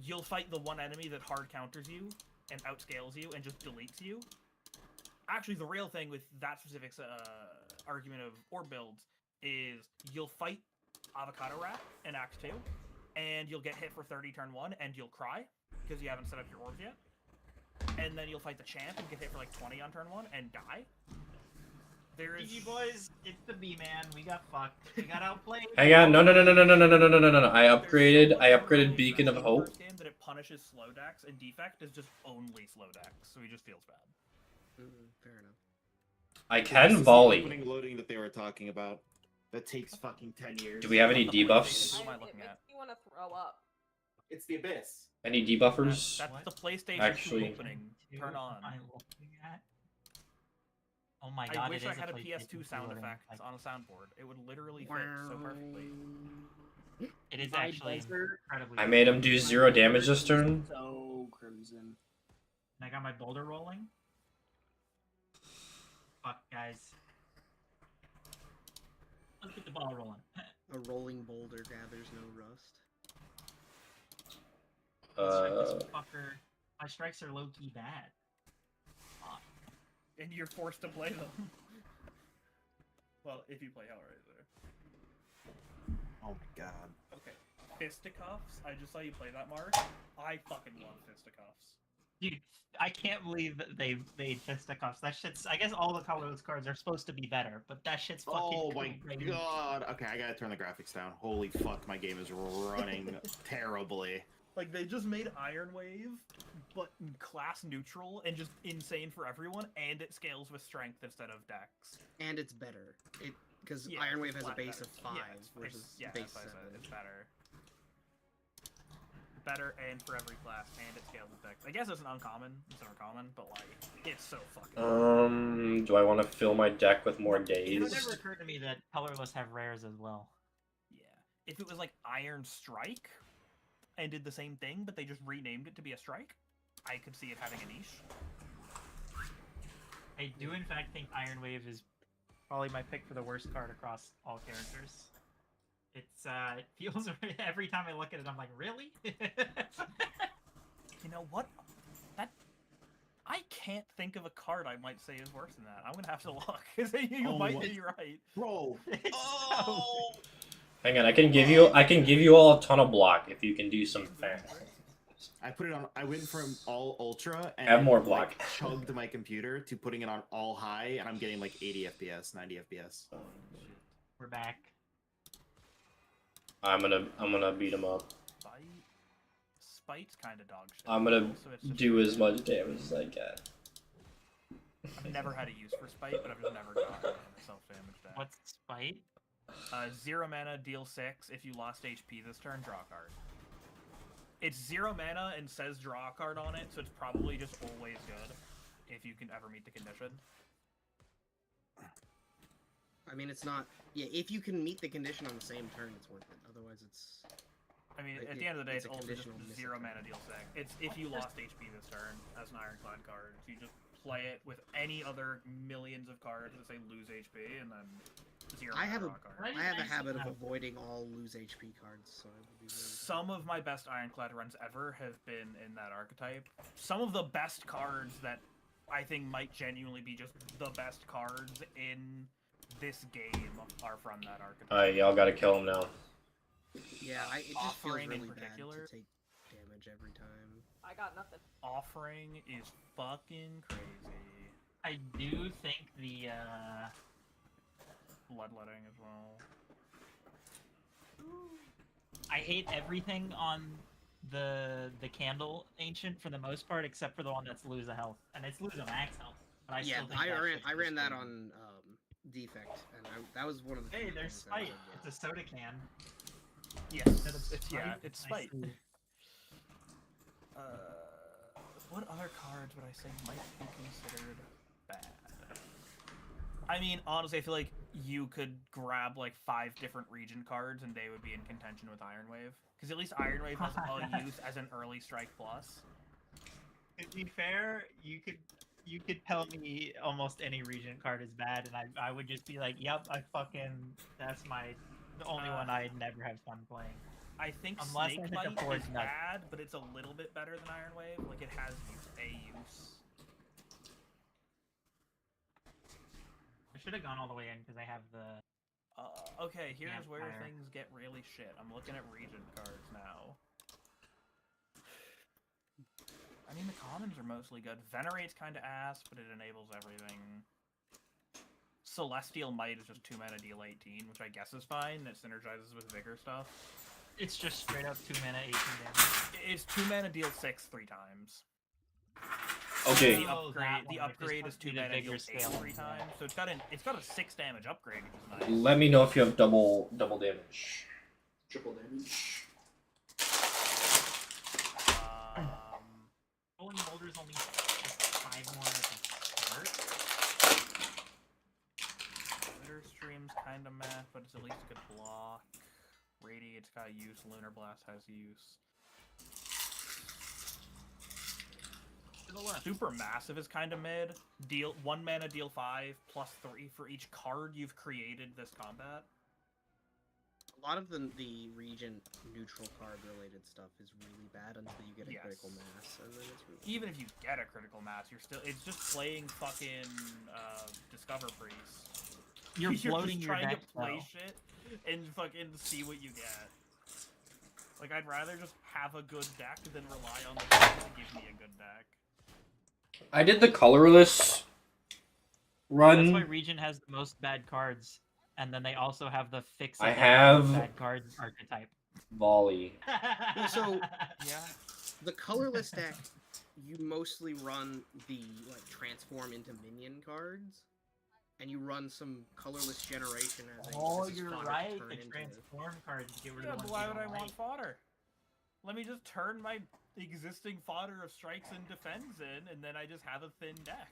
you'll fight the one enemy that hard counters you and outscales you and just deletes you. Actually, the real thing with that specific argument of orb builds is you'll fight Avocado Rat in Act 2, and you'll get hit for 30 turn 1, and you'll cry, because you haven't set up your orbs yet. And then you'll fight the champ and get hit for like 20 on turn 1, and die. There's... GG boys, it's the B-man, we got fucked. We got outplayed. Hang on, no. I upgraded Beacon of Hope. Game that it punishes slow decks, and Defect is just only slow decks, so he just feels bad. Fair enough. I This can is the volley. opening loading that they were talking about. That takes fucking 10 years. Do we have any debuffs? What am I It looking makes at? me want to throw up. It's the Abyss. Any debuffers? That's the PlayStation 2 Actually- opening. Turn on. Am I looking at? Oh my god, I wish it I is had a PlayStation PS2 sound loading, effect like, on a soundboard. It would literally fit so perfectly. It is My actually desert, incredibly. I made him do 0 damage this turn. So cruising. And I got my boulder rolling. Fuck, guys. Let's get the ball rolling. A rolling boulder gathers no rust. This fucker. My strikes are low key bad. Fuck. And you're forced to play them. Well, if you play Hellraiser. Oh my god. Okay. Fisticuffs? I just saw you play that, Mark. I fucking love Fisticuffs. Dude, I can't believe that they made fisticuffs. That shit's. I guess all the colorless cards are supposed to be better, but that shit's fucking. Oh my crazy. god. Okay, I gotta turn the graphics down. Holy fuck, my game is running terribly. Like, they just made Iron Wave, but class neutral and just insane for everyone, and it scales with strength instead of dex. And it's better. Because Yeah, Iron it's Wave has a flat base better. of 5 versus that's base why I 7. said it's better. Better and for every class, and it scales with dex. I guess it's an uncommon instead of common, but like, it's so fucking Do I want to fill my deck with more It days? never occurred to me that colorless have rares as well. Yeah. If it was like Iron Strike and did the same thing, but they just renamed it to be a strike, I could see it having a niche. I do in fact think Iron Wave is probably my pick for the worst card across all characters. It's it feels every time I look at it, I'm like, really? You know what? I can't think of a card I might say is worse than that. I'm gonna have to look. You Oh, might what? be right. Bro. It's Oh! Hang on, I can give you all a ton of block if you can do some fan. I put it on. I went from all ultra and Have more like, block. chugged my computer to putting it on all high, and I'm getting like 80 FPS, 90 FPS. We're back. I'm gonna beat him up. Spite's kind of dog shit. I'm gonna So it's just do as much damage as I can. I've never had a use for Spite, but I've just never gotten a self-damage deck. What's Spite? 0 mana, deal 6. If you lost HP this turn, draw a card. It's 0 mana and says draw a card on it, so it's probably just always good if you can ever meet the condition. I mean, it's not. Yeah, if you can meet the condition on the same turn, it's worth it. Otherwise, it's. I mean, Like, at the end of the day, it's it's a also just conditional 0 miss. mana, deal 6. It's if you lost HP this turn as an Ironclad card. You just play it with any other millions of cards that say lose HP, and then zero I have mana a draw Right. card. I have a Nice habit of have- avoiding all lose HP cards, so I would be really Some of my best Ironclad runs ever have been in that archetype. Some of the best cards that I think might genuinely be just the best cards in this game are from that archetype. Alright, y'all gotta kill him now. Yeah, it just feels Offering in really bad particular? to take damage every time. I got nothing. Offering is fucking crazy. I do think the Bloodletting as well. I hate everything on the candle ancient for the most part, except for the one that's lose a health, and it's lose a max health. But I Yeah, still think I that ran shit's I ran just that crazy. on defect, and that was one of the. Hey, few there's things that I was spite. like, It's a soda can. Yes, Instead of it's yeah, Sprite, it's I spite. see. What other cards would I say might be considered bad? I mean, honestly, I feel like you could grab like 5 different region cards and they would be in contention with Iron Wave. Because at least Iron Wave has a use as an early strike plus. To be fair, you could tell me almost any region card is bad, and I would just be like, yep, that's the only one I never have fun playing. I think Unless I Snake hit the Bite board is nuts. bad, but it's a little bit better than Iron Wave. Like, it has a use. I should have gone all the way in because I have the. Okay, here's where Campfire. things get really shit. I'm looking at region cards now. I mean, the commons are mostly good. Venerate's kind of ass, but it enables everything. Celestial Might is just 2 mana deal 18, which I guess is fine. It synergizes with Vigor stuff. It's just straight up 2 mana, 18 damage. It's 2 mana deal 6 3 times. Okay. The Oh, that upgrade, one, which is is supposed to 2 be the mana deal Vigor 8 scale 3 one, yeah. times. So it's got a 6 damage upgrade, which is nice. Let me know if you have double damage. Triple damage. Rolling Boulder's only 5 more at the start. Glitter Stream's kind of meh, but it's at least a good block. Radiate's got use. Lunar Blast has use. Super Massive is kind of mid. Deal 1 mana, deal 5, +3 for each card you've created this combat. A lot of the region neutral card related stuff is really bad until you get a critical mass, and then it's really Even if you get a critical mass, it's just playing fucking Discover Priest. You're bloating just your trying deck, to play though. shit and fucking see what you get. Like, I'd rather just have a good deck than rely on the deck to give me a good deck. I did the colorless run. That's why region has the most bad cards, and then they also have the fix. I it have- bad cards archetype. Volley. Well, so Yeah. the colorless deck, you mostly run the transform into minion cards, and you run some colorless generation as a Oh, this is you're fodder to right. turn The into. transform cards get rid Yeah, of but the why ones would you I don't want like. fodder? Let me just turn my existing fodder of strikes and defends in, and then I just have a thin deck.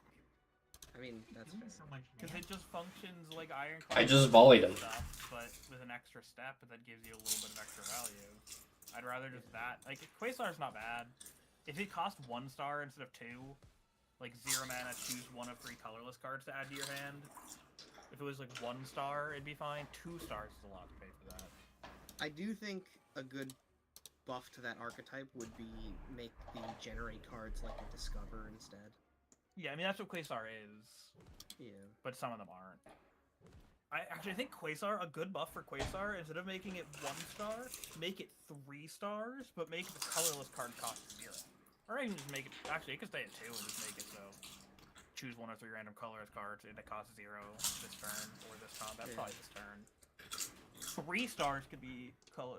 I mean, that's Doing fair. so much Because damage. it just functions like Ironclad. I just volleyed him. Stuff, but with an extra step that gives you a little bit of extra value. I'd rather just that. Like, Quasar's not bad. If it cost 1 star instead of 2, like 0 mana, choose 1 of 3 colorless cards to add to your hand. If it was like 1 star, it'd be fine. 2 stars is a lot to pay for that. I do think a good buff to that archetype would be make the generate cards like a discover instead. Yeah, I mean, that's what Quasar is. Yeah. But some of them aren't. I think Quasar, a good buff for Quasar, instead of making it 1 star, make it 3 stars, but make the colorless card cost 0. Or even just make it, actually, it could stay at 2 and just make it so. Choose 1 or 3 random colorless cards, and it costs 0 this turn, or this combat, Yeah. probably this turn. 3 stars could be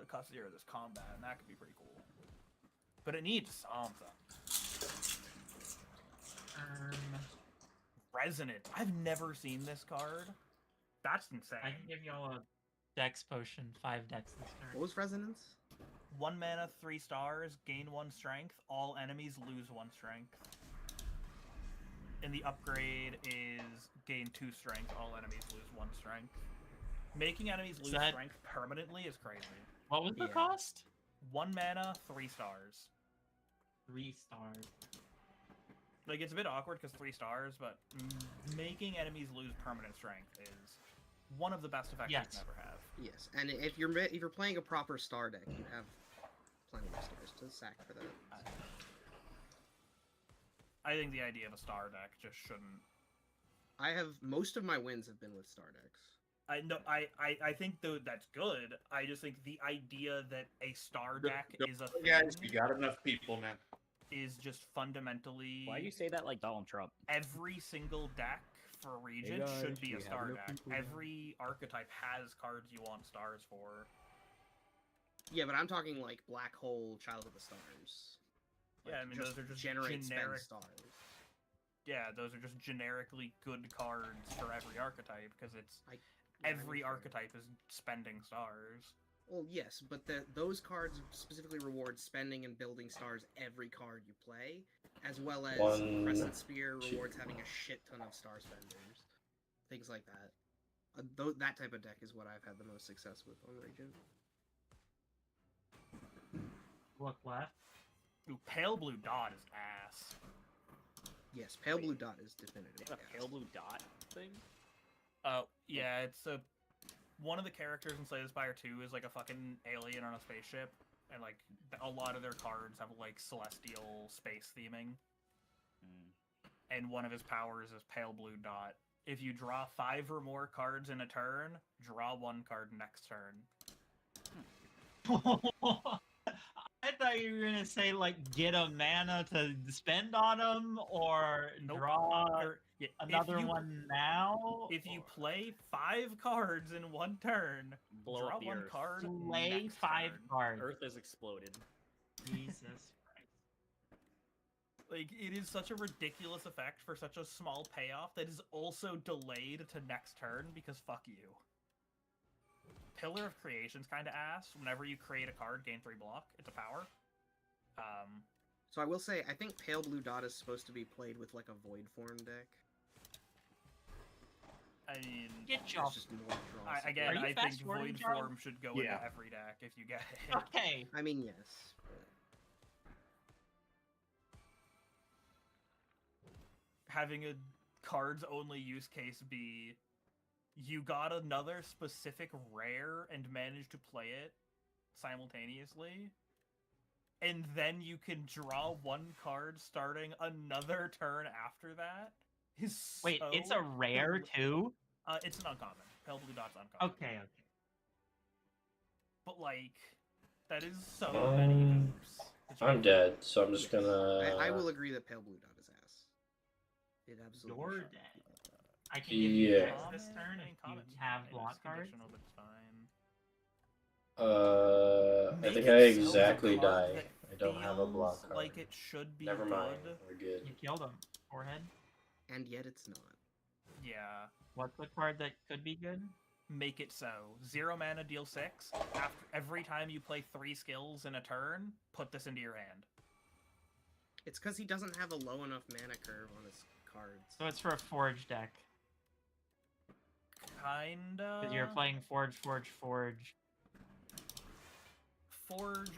cost 0 this combat, and that could be pretty cool. But it needs something. Resonant. I've never seen this card. That's insane. I can give y'all a dex potion, 5 decks this turn. What was resonance? 1 mana, 3 stars, gain 1 strength. All enemies lose 1 strength. And the upgrade is gain 2 strength. All enemies lose 1 strength. Making enemies lose strength permanently is crazy. What was the cost? 1 mana, 3 stars. 3 stars. Like, it's a bit awkward because 3 stars, but making enemies lose permanent strength is one of the best effects Yes. you can ever have. Yes, and if you're playing a proper star deck, you have plenty of stars to sack for that. I think the idea of a star deck just shouldn't. Most of my wins have been with star decks. I think though that's good. I just think the idea that a star deck is a thing Guys, we got enough people, man. is just fundamentally. Why do you say that like Donald Trump? Every single deck for region guys, should be we a have star enough deck. people now. Every archetype has cards you want stars for. Yeah, but I'm talking like Black Hole, Child of the Stars. Yeah, I mean those are just generate generic. spend stars. Yeah, those are just generically good cards for every archetype because it's Yeah, I every mean, fair. archetype is spending stars. Well, yes, but those cards specifically reward spending and building stars every card you play, as well as One, Crescent Spear two. rewards having a shit ton of star spenders. Things like that. That type of deck is what I've had the most success with on Regent. Look left. Ooh, pale blue dot is ass. Yes, Pale Blue Dot is definitive. They have a yes. pale blue dot thing. Yeah, it's one of the characters in Slay the Spire 2 is like a fucking alien on a spaceship, and like a lot of their cards have like celestial space theming. And one of his powers is pale blue dot. If you draw 5 or more cards in a turn, draw 1 card next turn. I thought you were gonna say like get a mana to spend on them, or Nope. draw Yeah, another if you, one now. If you play 5 cards in 1 turn, Blow draw up the 1 earth. card. Play next 5 turn. cards. Earth has exploded. Jesus Christ. Like, it is such a ridiculous effect for such a small payoff that is also delayed to next turn because fuck you. Pillar of Creation's kind of ass. Whenever you create a card, gain 3 block. It's a power. So I will say, I think Pale Blue Dot is supposed to be played with like a Void Form deck. I mean, Get It's your just more draw. again, Are you I think fast-forwarding, Void Charles? Form should go Yeah. into every deck if you get it. okay. I mean, yes. But... Having a cards only use case be you got another specific rare and managed to play it simultaneously, and then you can draw 1 card starting another turn after that is Wait, so it's a rare too. it's an uncommon. Pale blue dot's uncommon. Okay. But like that is so many hoops. that you I'm can- dead, so I'm just gonna. I will agree that Pale Blue Dot is ass. It absolutely. You're should be. dead. I can give you Yeah. X this turn if you Common's have fine, block it's cards. conditional, but it's fine. I Make think it I so exactly the card die. that I don't have a block feels card. like it should be Never mind, good. we're good. You killed him. Forehead. And yet it's not. Yeah. What's the card that could be good? Make it so. 0 mana, deal 6. After every time you play 3 skills in a turn, put this into your hand. It's because he doesn't have a low enough mana curve on his cards. So it's for a Forge deck. Kinda. Because you're playing Forge. Forge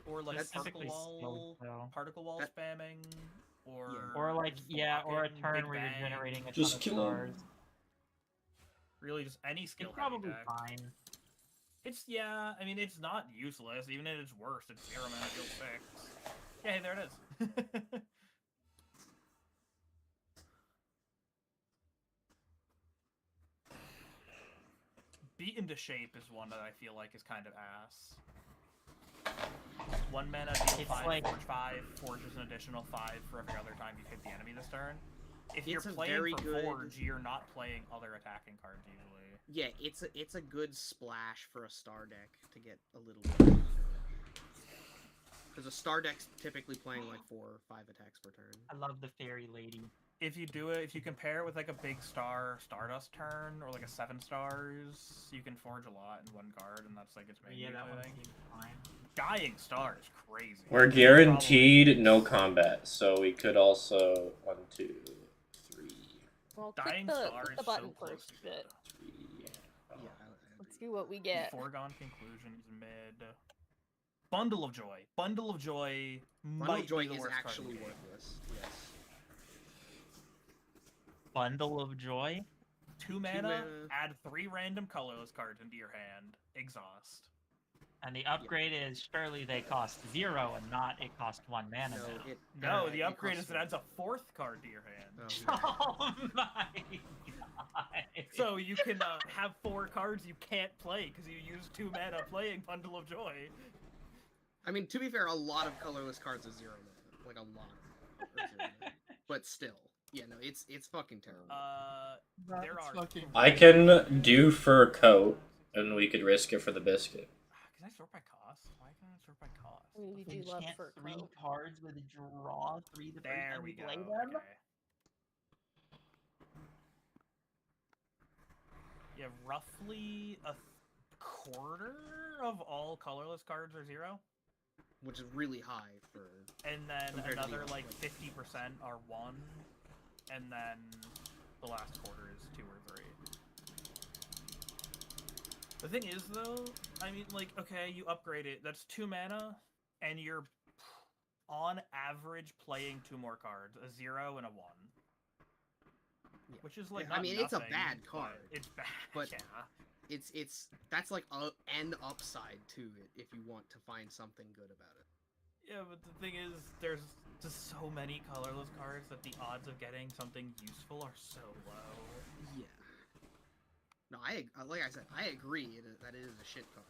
or like That's particle typically wall, skills, though. particle wall That- spamming, or Or like, yeah, or a blocking, turn Big where you're Bang. generating a ton Just of kill him. stars. Really, just any skill. It's heavy probably deck. fine. It's I mean, it's not useless. Even if it's worse, it's 0 mana, deal 6. Yeah, hey, there it is. Beat into Shape is one that I feel like is kind of ass. 1 mana, deal It's 5, like- forge 5. Forge is an additional 5 for every other time you hit the enemy this turn. If you're It's a playing very for good- Forge, you're not playing other attacking cards usually. Yeah, it's a good splash for a star deck to get a little bit. Because a star deck's typically playing like 4 or 5 attacks per turn. I love the fairy lady. If you do it, if you compare it with like a big star Stardust turn or like a 7 stars, you can forge a lot in 1 card, and that's like its main Yeah, use, that I one think. seems fine. Dying Star is crazy. We're guaranteed no combat, so we could also 1, 2, 3, Well, Dying click Star the is button so close first, to but good. 3. Yeah, let's see what we get. Foregone Conclusion is mid. Bundle of Joy. Bundle of Joy Bundle might of Joy be the is worst card in actually the game. worthless. Yes. Bundle of Joy? 2 mana, mana. add 3 random colorless cards into your hand, exhaust. And the upgrade is surely they cost 0 and not it cost 1 mana No, now. it. No, it the upgrade costs is it adds a 4th card to your hand. Oh, yeah. Oh my god. So you can have 4 cards you can't play because you use 2 mana playing Bundle of Joy. I mean, to be fair, a lot of colorless cards is 0 mana. Like a lot. Of them are 0 mana. But still, yeah, no, it's fucking terrible. There are. I can do fur coat, and we could risk it for the biscuit. Can I sort by cost? Why can't I sort by cost? We do Finch love can't fur 3 coat. cards with a draw 3 the first There time we you go. play them. Okay. Yeah, roughly a quarter of all colorless cards are 0. Which is really high for. And then Compared to the another other, like like- 50% are 1. And then the last quarter is 2 or 3. The thing is, though, I mean, like, okay, you upgrade it. That's 2 mana, and you're on average playing 2 more cards, a 0 and a 1. Yeah. Which is like, I not mean, it's a nothing, bad but card, It's bad, but- yeah. It's that's like an upside to it if you want to find something good about it. Yeah, but the thing is, there's just so many colorless cards that the odds of getting something useful are so low. Yeah. No, like I said, I agree that it is a shit card,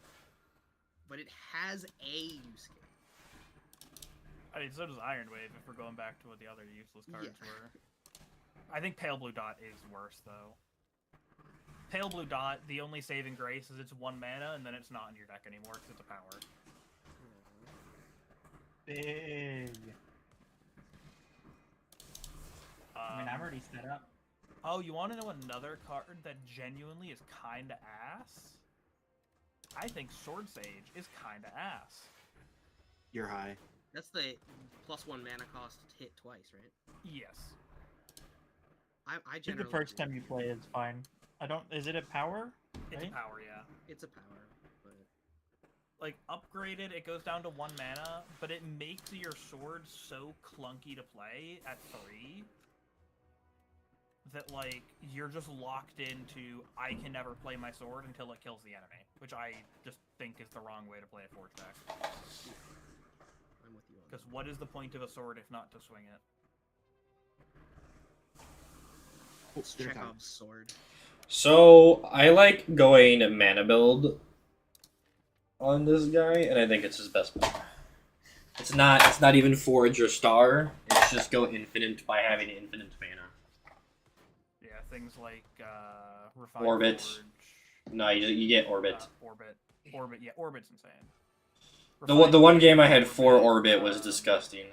but it has a use case. I mean, so does Iron Wave, if we're going back to what the other useless cards Yeah. were. I think Pale Blue Dot is worse, though. Pale Blue Dot, the only saving grace is it's 1 mana, and then it's not in your deck anymore, because it's a power. Big. I mean, I'm already set up. Oh, you want to know another card that genuinely is kinda ass? I think Sword Sage is kinda ass. You're high. That's the +1 mana cost hit twice, right? Yes. I I think generally the first agree. time you play it's fine. I don't. Is it a power? It's Right? a power, yeah. It's a power, but Like, upgraded, it goes down to 1 mana, but it makes your sword so clunky to play at 3 that, like, you're just locked into, I can never play my sword until it kills the enemy, which I just think is the wrong way to play a Forge deck. I'm with you on Because what is the point of a sword if not to swing it? that. Chekhov's sword. So I like going mana build on this guy, and I think it's his best bet. It's not even Forge or Star. It's just go infinite by having infinite mana. Yeah, things like, Refined Orbit. Forge, No, you get Orbit. Orbit, yeah, Orbit's insane. The Refined one Forge, game I had for Orbit was disgusting.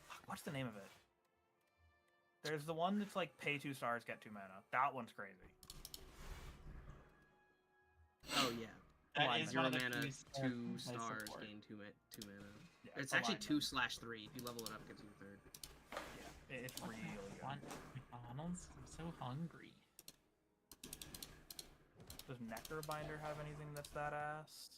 Fuck, what's the name of it? There's the one that's like pay 2 stars, get 2 mana. That one's crazy. Oh yeah. That Alignment. is one 0 of the mana, keys to 2 my stars, support. gain 2 mana. Yeah, It's actually alignment. 2/3. If you level it up, it gives you a third. Yeah, it's really good. Want McDonald's? I'm so hungry. Does Necrobinder have anything that's that ass?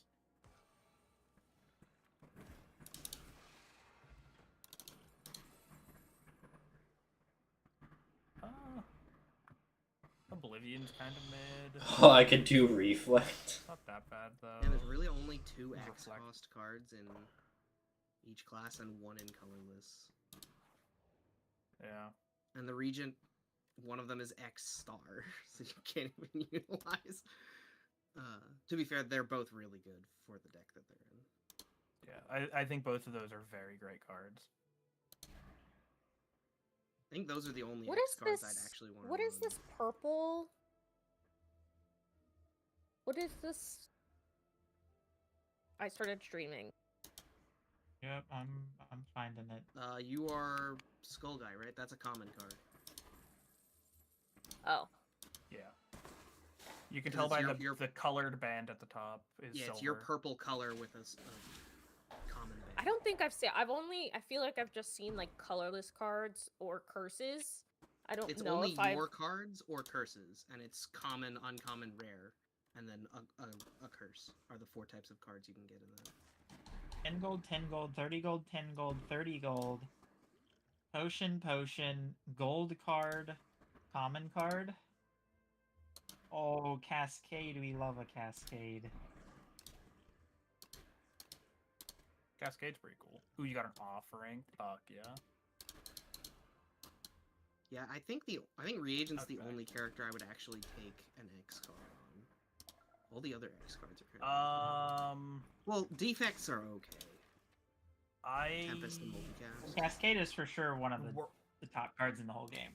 Oblivion's kind of mid. Oh, I could do Reflect. Not that bad though. And there's really only 2 X Reflect. cost cards in each class and 1 in colorless. Yeah. And the Regent, one of them is X star, so you can't even utilize. To be fair, they're both really good for the deck that they're in. Yeah, I think both of those are very great cards. I think those are the only What X is cards this? I'd actually want to What is this purple? What is this? I started streaming. Yep, I'm finding it. You are Skull Guy, right? That's a common card. Oh. Yeah. You can 'Cause tell it's by your- the colored band at the top is Yeah, silver. it's your purple color with a common band. I don't think I've seen. I feel like I've just seen like colorless cards or curses. I don't It's know only if I've. your cards or curses, and it's common, uncommon, rare, and then a curse are the 4 types of cards you can get in that. 10 gold, 10 gold, 30 gold, 10 gold, 30 gold. Potion, gold card, common card. Oh, Cascade. We love a Cascade. Cascade's pretty cool. Ooh, you got an offering. Fuck yeah. Yeah, I think Reagent's the Okay. only character I would actually take an X card on. All the other X cards are kind of well, defects are okay. Tempest and Multicast. Cascade is for sure one of Wor- the top cards in the whole game.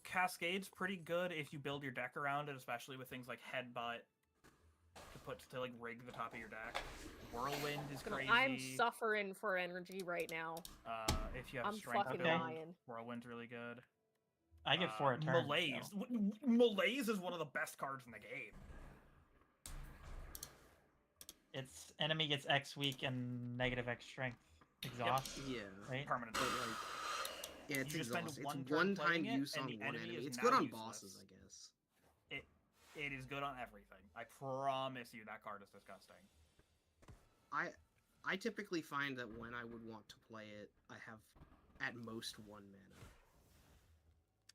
Cascade's pretty good if you build your deck around it, especially with things like Headbutt to like rig the top of your deck. Whirlwind is crazy. I'm suffering for energy right now. If you have I'm strength fucking build, dying. Whirlwind's really good. I get 4 a turn. Malaise. so. Malaise is one of the best cards in the game. It's enemy gets X weak and negative X strength. Exhaust. Yeah. Right? Permanent. But, like, yeah, it's You just spend exhaust. one It's turn one-time playing it, use and on the one enemy enemy. is It's now good on useless. bosses, I guess. It is good on everything. I promise you that card is disgusting. I typically find that when I would want to play it, I have at most 1 mana.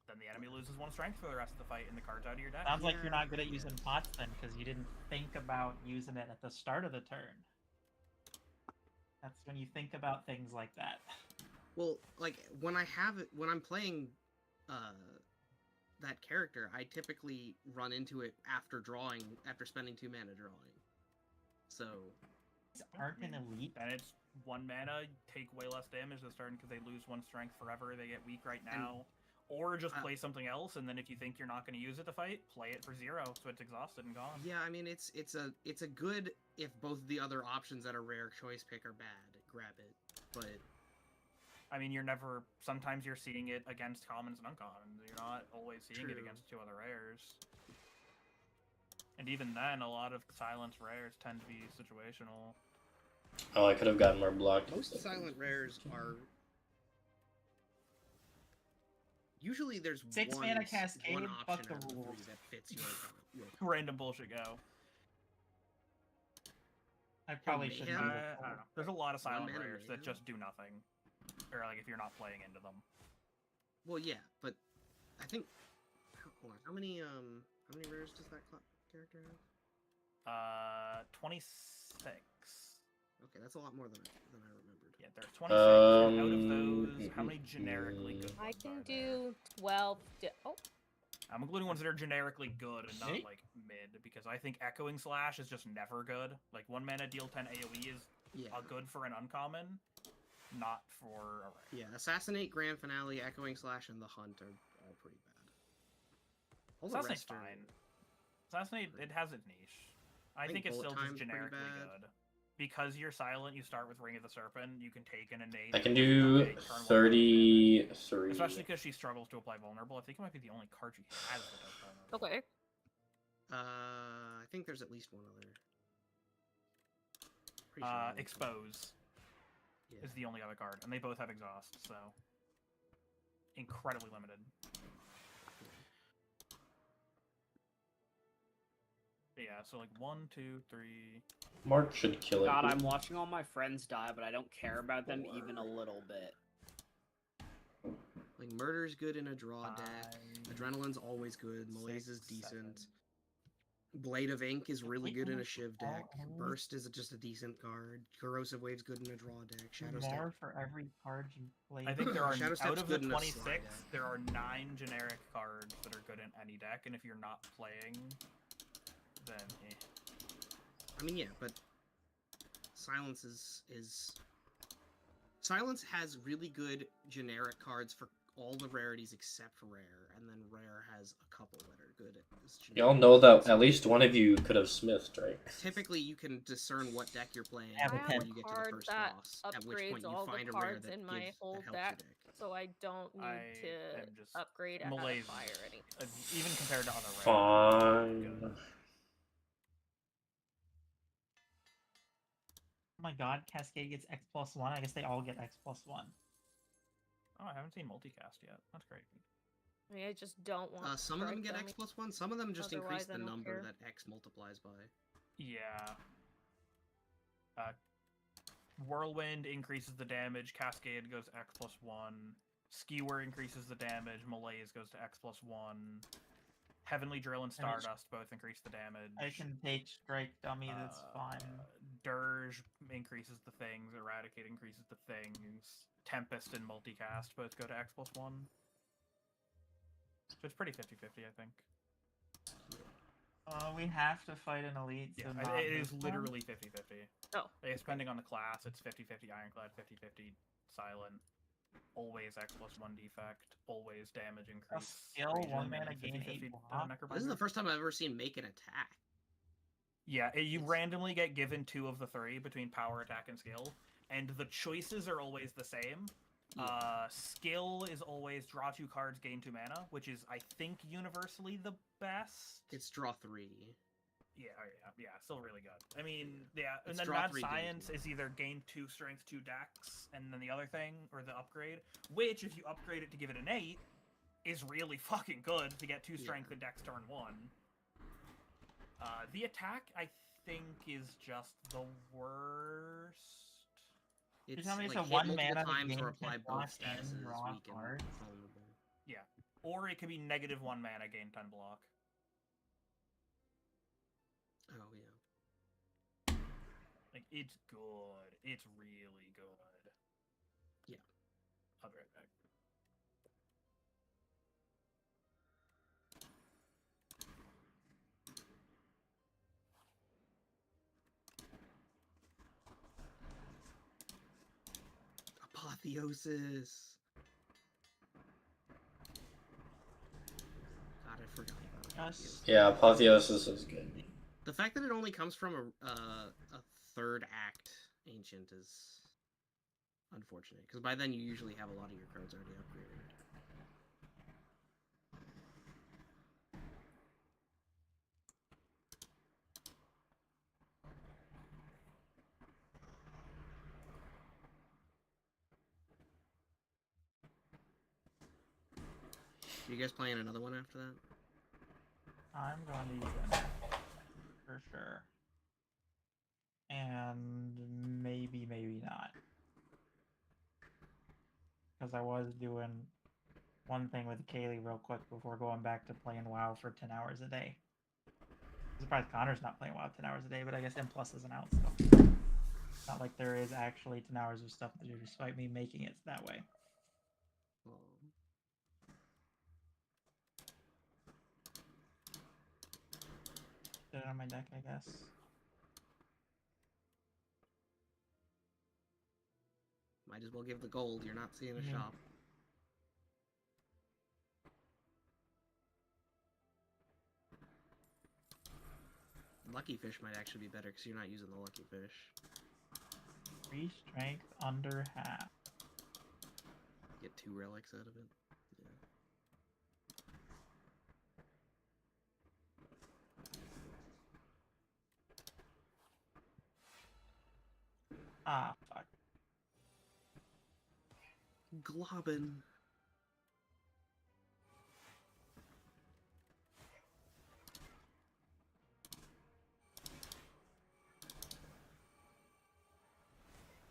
Then the enemy loses 1 strength for the rest of the fight, and the card's out of your deck. Sounds like you're Yeah, not good at using pots then, because you didn't think about using it at the start of the turn. That's when you think about things like that. Well, like when I'm playing that character, I typically run into it after spending 2 mana drawing. So These aren't an elite. And it's 1 mana, take way less damage this turn because they lose 1 strength forever. They get weak right now. Or just play something else, and then if you think you're not going to use it to fight, play it for 0, so it's exhausted and gone. yeah, I mean it's a good if both the other options that a rare choice pick are bad, grab it. But I mean, sometimes you're seeing it against commons and uncommons. You're not always seeing it True. against 2 other rares. And even then, a lot of silence rares tend to be situational. Oh, I could have gotten more blocked. most silent rares are usually there's 6 one, mana Cascade, one fuck option the out of the rules. 3 that fits your Random bullshit go. I probably mayhem? shouldn't. I do don't it. know. There's a lot of One silent mana rares that mayhem? just do nothing. Or like if you're not playing into them. Well, yeah, but I think hold on, how many rares does that character have? 26. Okay, that's a lot more than I remembered. Yeah, there's 26. And out of those, how Um, many generically good I ones can are there? do 12. Oh, I'm including ones that are generically good and not Me? like mid, because I think Echoing Slash is just never good. Like 1 mana deal 10 AoE is Yeah. good for an uncommon, not for a rare. Yeah, Assassinate, Grand Finale, Echoing Slash, and the Hunt are all pretty bad. All the Assassinate's rest are fine. Assassinate, it has its niche. I think it's Bullet still just Time's pretty generically bad. good. Because you're silent, you start with Ring of the Serpent, you can take an innate. I can do okay, turn 1 33. Especially because she struggles to apply vulnerable. I think it might be the only card she has that does vulnerable. okay. I think there's at least one other. Pretty sure only Expose Yeah. is the only other card, and they both have exhaust, so incredibly limited. Yeah, so like 1, 2, 3. Mark should kill it. God, I'm watching all my friends die, but I don't care about them even a little bit. Like Murder's good in a draw deck. 5, Adrenaline's always good. Malaise is 6, decent. 7. Blade of Ink is really good in a Shiv Oh, deck. Burst is just a decent card. Corrosive Wave's good in a draw deck. Shadow Step. More for every card you play. I think there are, Shadow out Step's of the good in a 26, slide deck. there are 9 generic cards that are good in any deck, and if you're not playing, then eh. I mean, yeah, but Silence is Silence has really good generic cards for all the rarities except for Rare, and then Rare has a couple that are good as generic. Y'all know that at least one of you could have smithed, right? Typically, you can discern what deck you're playing I have a before pen. you get to the Card first that boss, at which point upgrades you all find the a rare cards that in my gives whole that helps deck, your deck. so I don't need I to am just upgrade out of Malaise. fire anything. Even compared to other rares. Fine. Good. Oh my god, Cascade gets X+1. I guess they all get X+1. Oh, I haven't seen multicast yet. That's great. I mean, I just don't want. Some of them strike get X+1. Some of them just increase Otherwise, I the don't number care. that X multiplies by. Yeah. Whirlwind increases the damage. Cascade goes to X+1. Skewer increases the damage. Malaise goes to X+1. Heavenly Drill and I mean, Stardust both increase the damage. I can take Strike Dummy, that's fine. Dirge increases the things. Eradicate increases the things. Tempest and Multicast both go to X+1. So it's pretty 50-50, I think. We have to fight an elite. Yeah, So not it is this one? literally 50-50. Oh. Depending on the class, it's 50-50 Ironclad, 50-50 Silent. Always X+1 defect. Always damage increase. skill, region, one and mana, then gain 50-50 8 block. This is the Necrobinder. first time I've ever seen make an attack. Yeah, you It's- randomly get given 2 of the 3 between power, attack, and skill, and the choices are always the same. Yeah. Skill is always draw 2 cards, gain 2 mana, which is, I think, universally the best. It's draw 3. Yeah, still really good. I mean, yeah, and It's then draw Mad 3, gain Science 2. is either gain 2 strength, 2 dex, and then the other thing, or the upgrade, which, if you upgrade it to give it an 8, is really fucking good to get 2 strength and dex turn 1. The attack, I think, is just the worst. It's telling me like it's a hit one multiple mana times gain or apply 10 block both and statuses, draw weak and cards. vulnerable. Yeah. Or it could be -1 mana, gain 10 block. Oh yeah. Like, it's good. It's really good. Yeah. I'll be right back. Apotheosis. God, I forgot about Apotheosis. Yeah, Apotheosis is good. The fact that it only comes from a third act ancient is unfortunate, because by then you usually have a lot of your cards already upgraded. You guys playing another one after that? I'm going to use it for sure. And maybe not. Because I was doing one thing with Kaylee real quick before going back to playing WoW for 10 hours a day. I'm surprised Connor's not playing WoW 10 hours a day, but I guess M Plus isn't out still. It's not like there is actually 10 hours of stuff to do despite me making it that way. Put it on my deck, I guess. Might as well give the gold. You're not seeing a Mhm. shop. Lucky Fish might actually be better because you're not using the Lucky Fish. 3 strength under half. Get 2 relics out of it. Yeah. Ah, fuck. Globbin.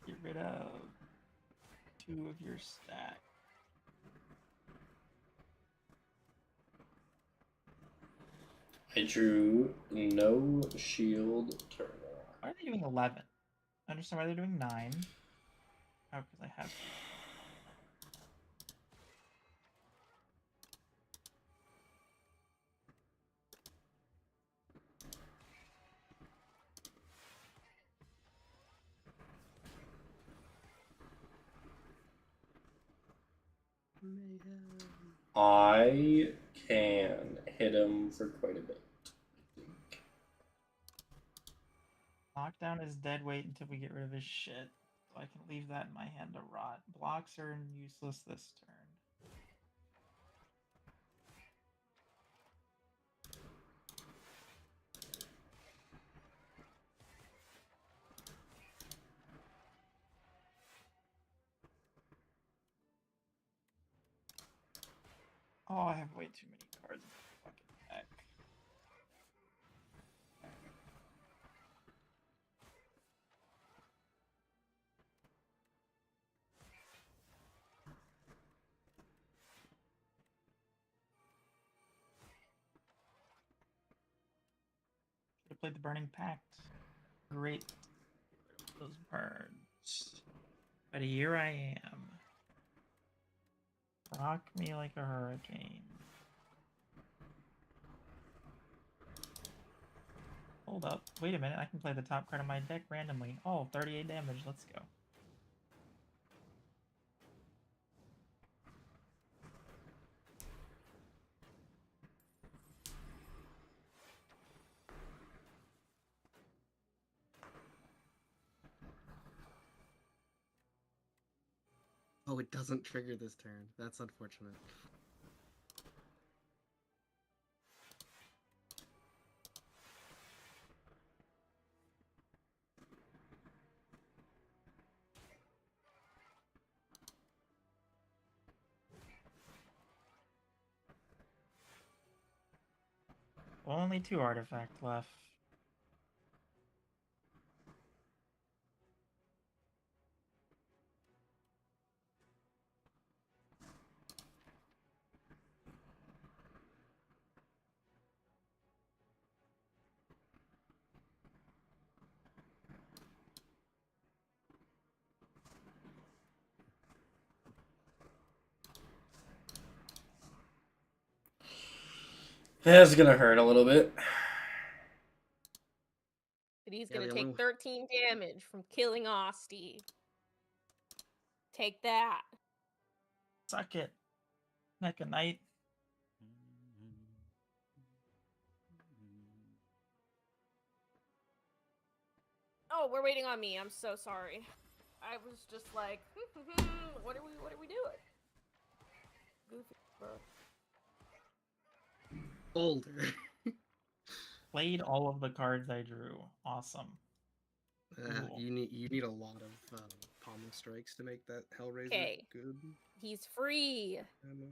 Get rid of 2 of your stack. I drew no shield turn. Why are they doing 11? I understand why they're doing 9. Oh, because I have. I can hit him for quite a bit. I think. Lockdown is dead weight until we get rid of his shit. So I can leave that in my hand to rot. Blocks are useless this turn. Oh, I have way too many cards in my fucking deck. played the Burning Pact. Great. Those birds. But here I am. Rock me like a hurricane. Hold up. Wait a minute. I can play the top card of my deck randomly. Oh, 38 damage. Let's go. Oh, it doesn't trigger this turn. That's unfortunate. Only 2 artifacts left. That's gonna hurt a little bit. But he's Yeah, gonna the take only- 13 damage from killing Asti. Take that. Suck it. Mecha Knight. Oh, we're waiting on me. I'm so sorry. I was just like, what are we doing? Goofy, bro. Older. Played all of the cards I drew. Awesome. Cool. You need a lot of pommel strikes to make that Hellraiser Okay. good. He's free. Ammo.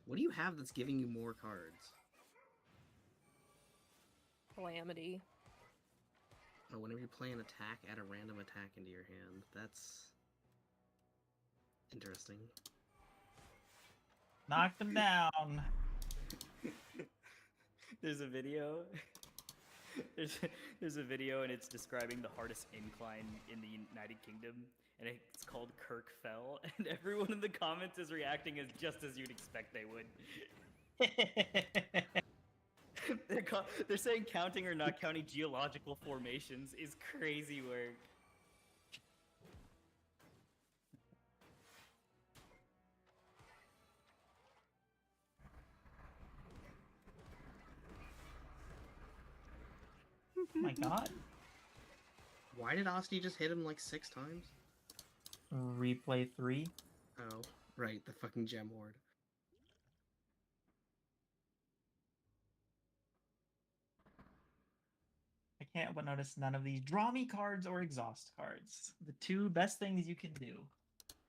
What do you have that's giving you more cards? Calamity. Oh, whenever you play an attack, add a random attack into your hand. That's interesting. Knocked him down. There's a video. There's a video and it's describing the hardest incline in the United Kingdom, and it's called Kirk Fell, and everyone in the comments is reacting as just as you'd expect they would. They're saying counting or not counting geological formations is crazy work. Oh my god. Why did Asti just hit him like 6 times? Replay 3. Oh, right, the fucking gem horde. I can't but notice none of these draw me cards or exhaust cards. The 2 best things you can do.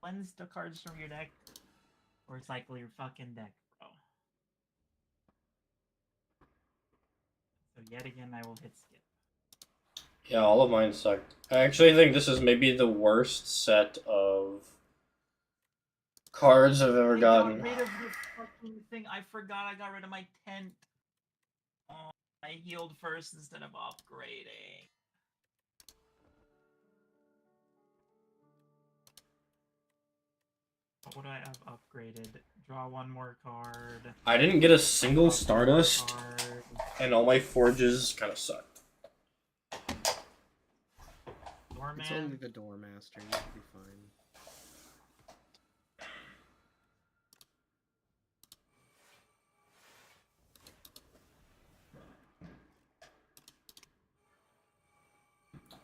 Cleanse the cards from your deck or cycle your fucking deck, bro. So yet again I will hit skip. Yeah, all of mine sucked. I actually think this is maybe the worst set of cards I've ever I gotten. got rid of this fucking thing. I forgot I got rid of my tent. Oh, I healed first instead of upgrading. What would I have upgraded? Draw 1 more card. I didn't get a single Stardust, Card. and all my forges kind of sucked. It's only Doorman. the Doormaster, you should be fine.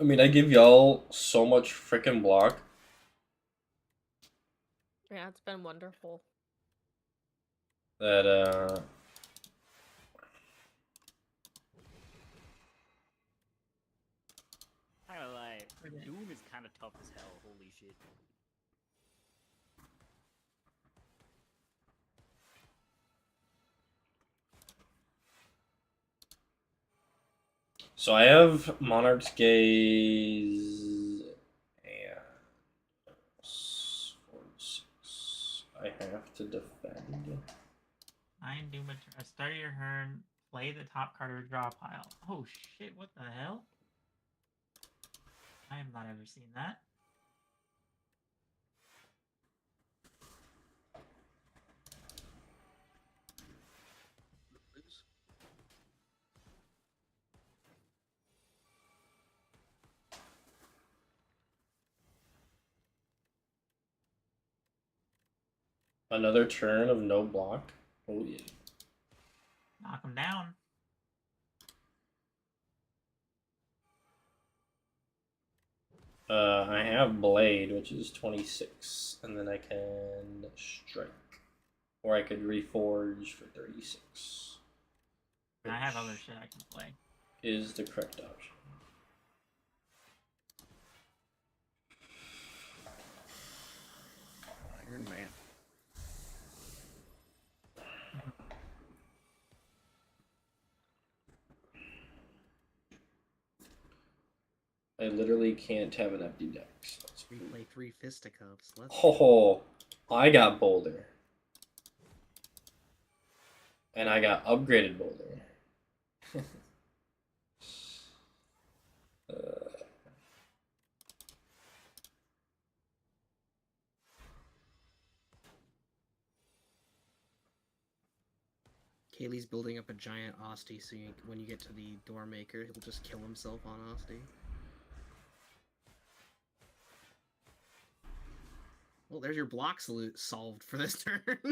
I mean, I give y'all so much freaking block. Yeah, it's been wonderful. That, I don't lie, Doom is kind of tough as hell. Holy shit. So I have Monarch's Gaze and 46. I have to defend. 9 Doom start your turn, play the top card of your draw pile. Oh shit, what the hell? I have not ever seen that. Another turn of no block. Oh yeah. Knock him down. I have Blade, which is 26, and then I can strike. Or I could reforge for 36. I have other shit I can play. Is the correct option. Iron Man. I literally can't have an empty deck. So let's Replay 3 fisticuffs. Let's ho, I got Boulder. And I got upgraded Boulder. Kaylee's building up a giant Osty, so when you get to the door maker, he'll just kill himself on Osty. Well, there's your block solved for this turn. We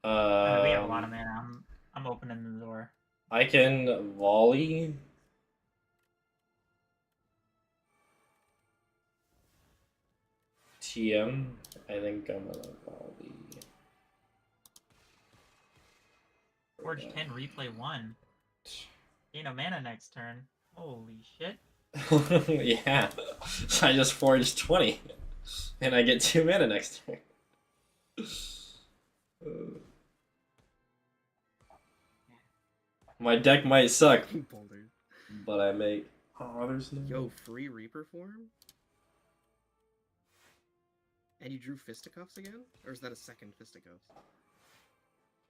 have a lot of mana. I'm opening the door. I can volley. TM. I think I'm gonna volley. Forge 10, replay 1. Gain a mana next turn. Holy shit. Yeah. I just forged 20. And I get 2 mana next turn. My deck might suck, Boulder. but I make. Oh, there's no. Yo, free Reaper form? And you drew fisticuffs again? Or is that a second fisticuffs?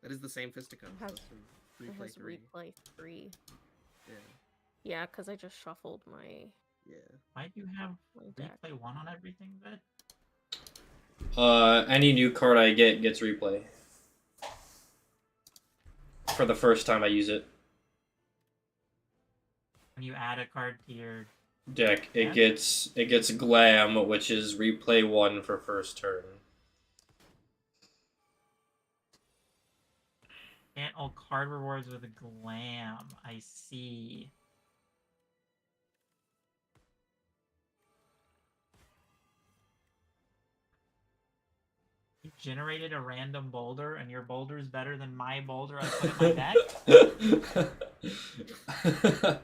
That is the same fisticuffs. Has- That's from It replay has 3. replay 3. Yeah. Yeah, because I just shuffled my Yeah. Why do you have deck. replay 1 on everything, Vet? Any new card I get gets replay. For the first time I use it. When you add a card to your Deck, Yeah. it gets Glam, which is replay 1 for first turn. grant all card rewards with a glam. I see. You generated a random boulder, and your boulder is better than my boulder I put in my deck?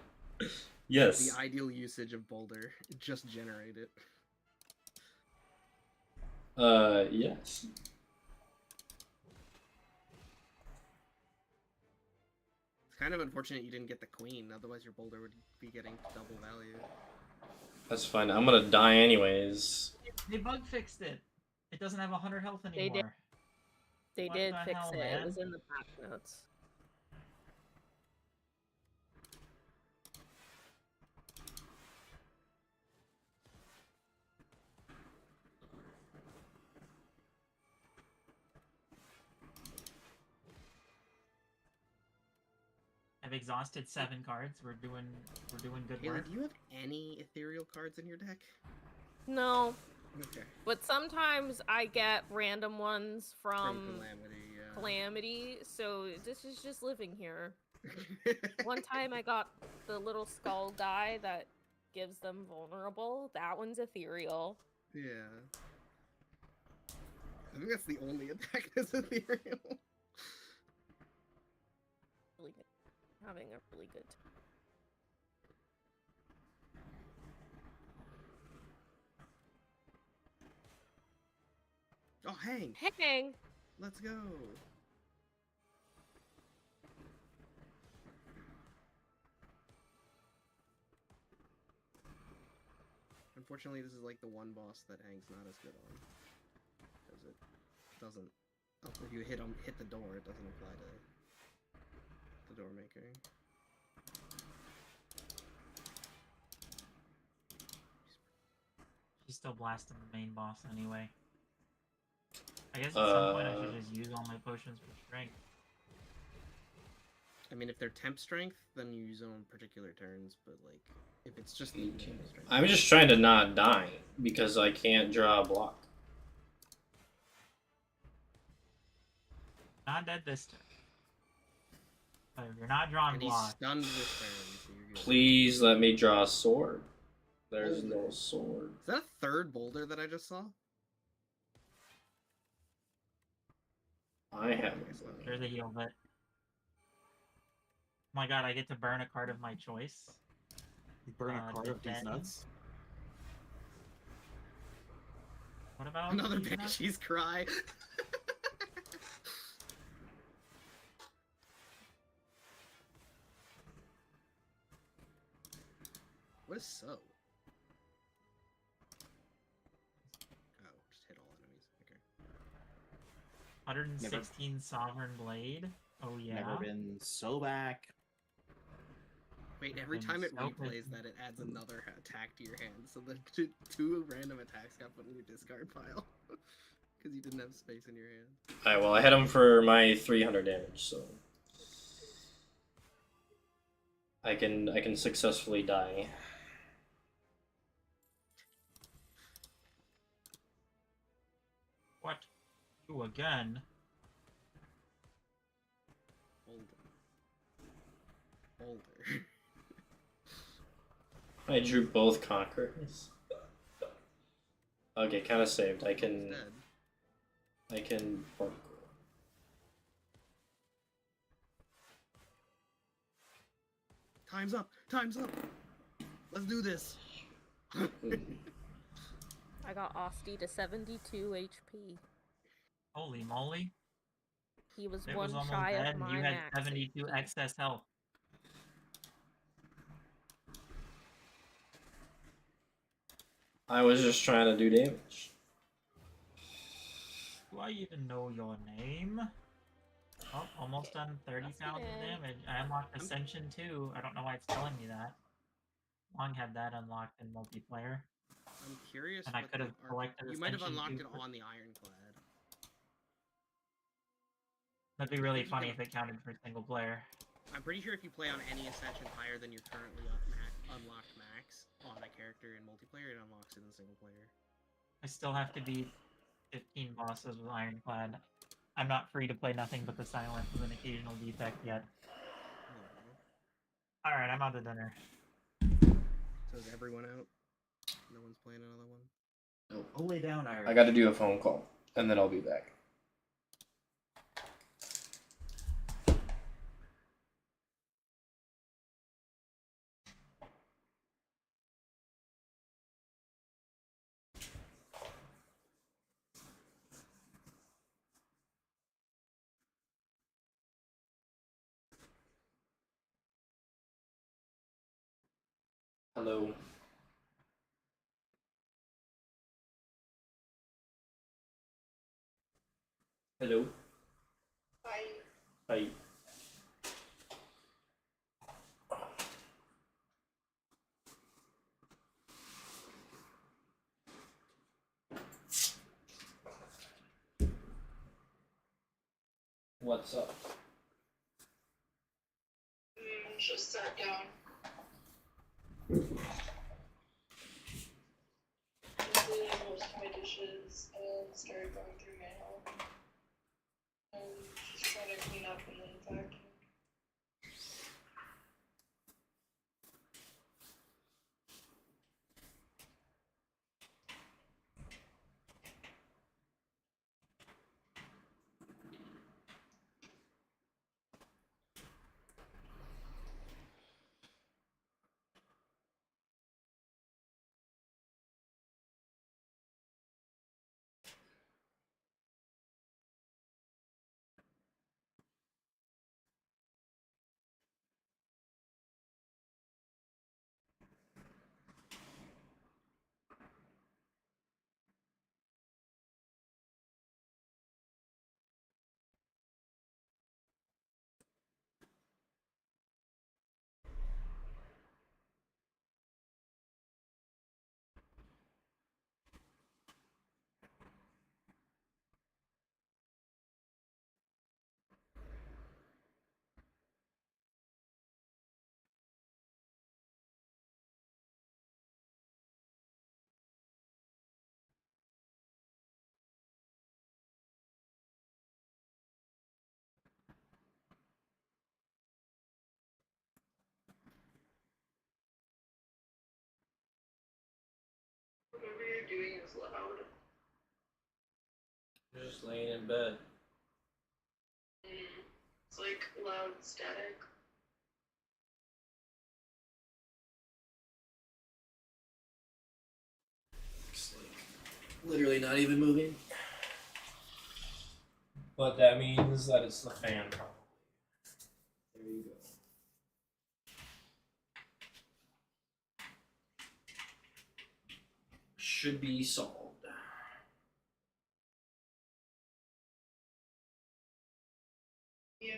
Yes. The ideal usage of Boulder. Just generate it. Yes. It's kind of unfortunate you didn't get the Queen, otherwise your Boulder would be getting double value. That's fine. I'm gonna die anyways. They bug fixed it. It doesn't have 100 health They anymore. did. They What did the fix hell, it. man? It was in the patch notes. I've exhausted 7 cards. We're doing good Kayla, work. do you have any ethereal cards in your deck? No, Okay. but sometimes I get random ones from Calamity, yeah. Calamity, so this is just living here. One time I got the little skull guy that gives them vulnerable. That one's ethereal. Yeah. I think that's the only attack that's ethereal. Really good. Having a really good time. Oh, hang! Hang! Let's go! Unfortunately, this is like the one boss that Hank's not as good on. Because it doesn't... If you hit the door, it doesn't apply to the door maker. She's still blasting the main boss anyway. I guess at some point I should just use all my potions for strength. I mean, if they're temp strength, then you use them on particular turns, but like, if it's just the strength... I'm just trying to not die, because I can't draw a block. Not dead this turn. But if you're not drawing And he's block, stunned this turn, so you're good. Please let me draw a sword. There's no sword. Is that a third boulder that I just saw? I have. there's a heal bit. Oh my god, I get to burn a card of my choice. Burn a card of these then- nuts. What about Another these nuts? Banshee's cry. What is so? Oh, just hit all enemies. Okay. 116 Sovereign Blade. Oh yeah. Never been so back. Wait, every Been time it so replays that, it adds another attack to your hand. So the two random attacks got put in your discard pile. Because you didn't have space in your hand. Alright, well, I hit him for my 300 damage, so I can successfully die. What? You again? Older. I drew both conquerors. Okay, kind of saved. I can parkour. Time's up! Time's up! Let's do this! I got Osty to 72 HP. Holy moly. He was It one was almost shy dead of and my you had max 72 HP. excess health. I was just trying to do damage. Do I even know your name? Oh, almost done 30,000 damage. I unlocked Ascension 2. I don't know why it's telling me that. Long had that unlocked in multiplayer. I'm curious. And I what could the have collected You might have Ascension unlocked 2 it for- on the Ironclad. That'd be really think you funny can- if it counted for single player. I'm pretty sure if you play on any Ascension higher than your currently unlocked max on a character in multiplayer, it unlocks it in single player. I still have to beat 15 bosses with Ironclad. I'm not free to play nothing but the Silence with an occasional defect yet. Alright, I'm out to dinner. So is everyone out? No one's playing another one? I'll lay down, Iron. I gotta do a phone call, and then I'll be back. Hello. Hello. Hi. Hi. What's up? Just sat down. Did most of my dishes and started going through mail. And just trying to clean up and then vacuum. loud. You're just laying in bed. It's like loud static. It's like literally not even moving. But that means that it's the fan, probably. There you go. Should be solved. Yeah.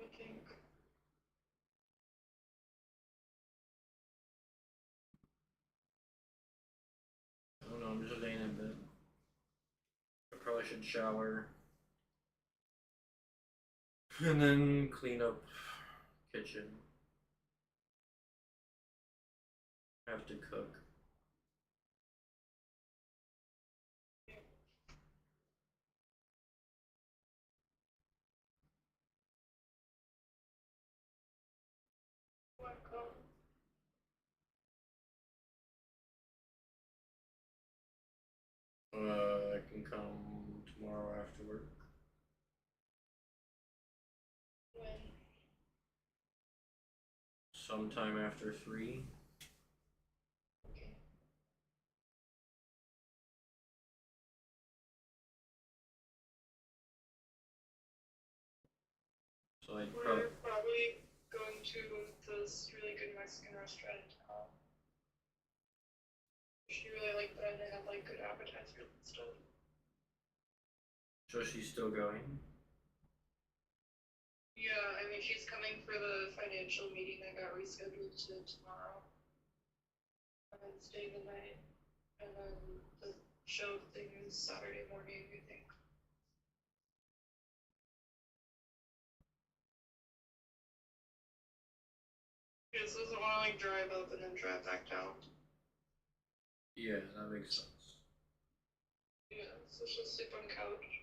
I think. I don't know, I'm just laying in bed. I probably should shower. And then clean up kitchen. Have to cook. I can come tomorrow after work. When? Sometime after 3. Okay. So I'd We're probably going to this really good Mexican restaurant in town. She really liked that, and they had like good appetizers and stuff. So she's still going? Yeah, I mean she's coming for the financial meeting that got rescheduled to tomorrow. And then stay the night. And then the show thing is Saturday morning, I think. She just doesn't want to like drive up and then drive back down. Yeah, that makes sense. Yeah, so she'll sleep on couch.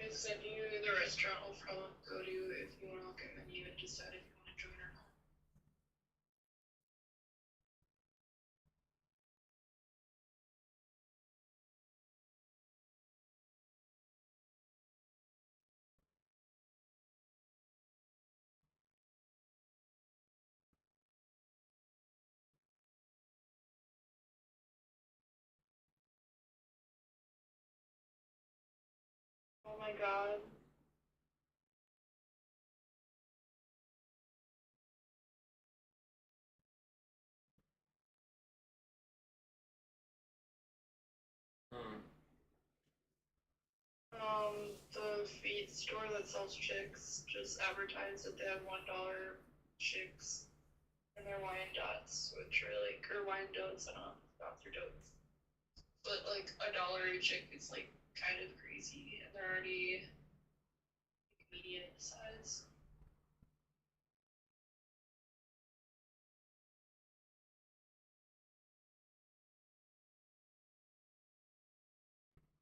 I sent you the restaurant we'll probably go to if you want to look at menu and decide if you want to join or not. Oh my god. The feed store that sells chicks just advertised that they have $1 chicks and their Wyandottes, which are like, or Wyandottes, I don't know, dots or dotes. But like $1 a chick is like kind of crazy, and they're already median size.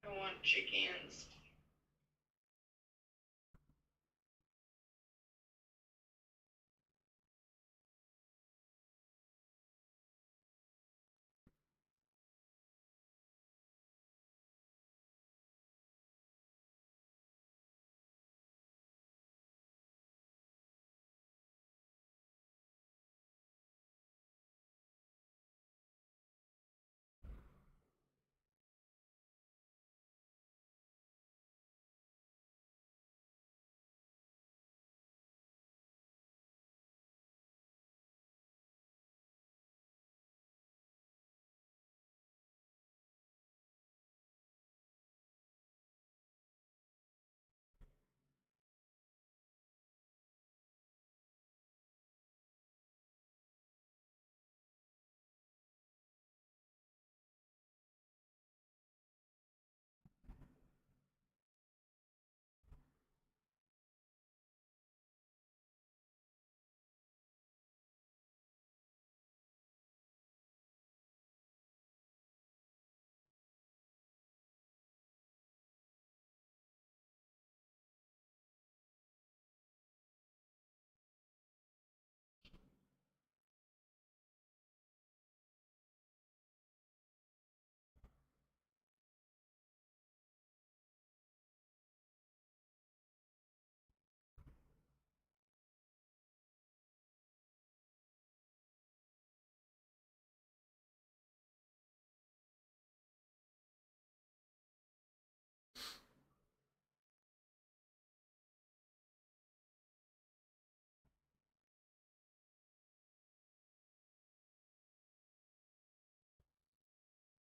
I want chickens.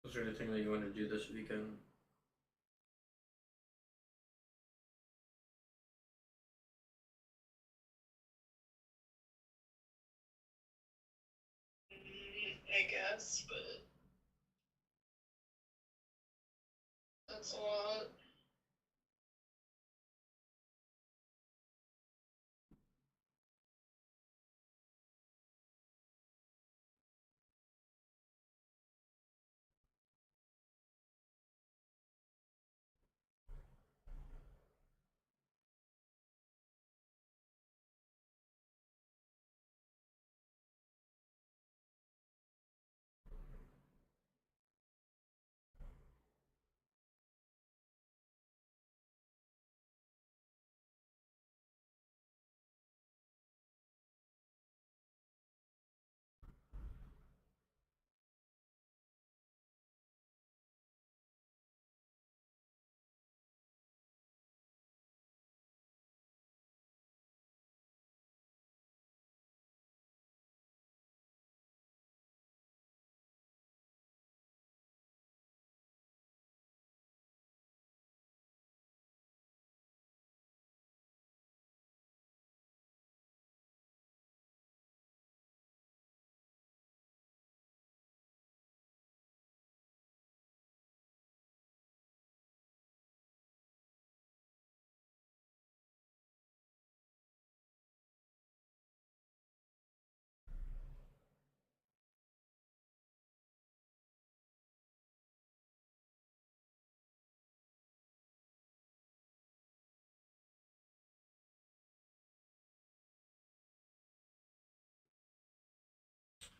Is there anything that you want to do this weekend? I guess, but that's a lot.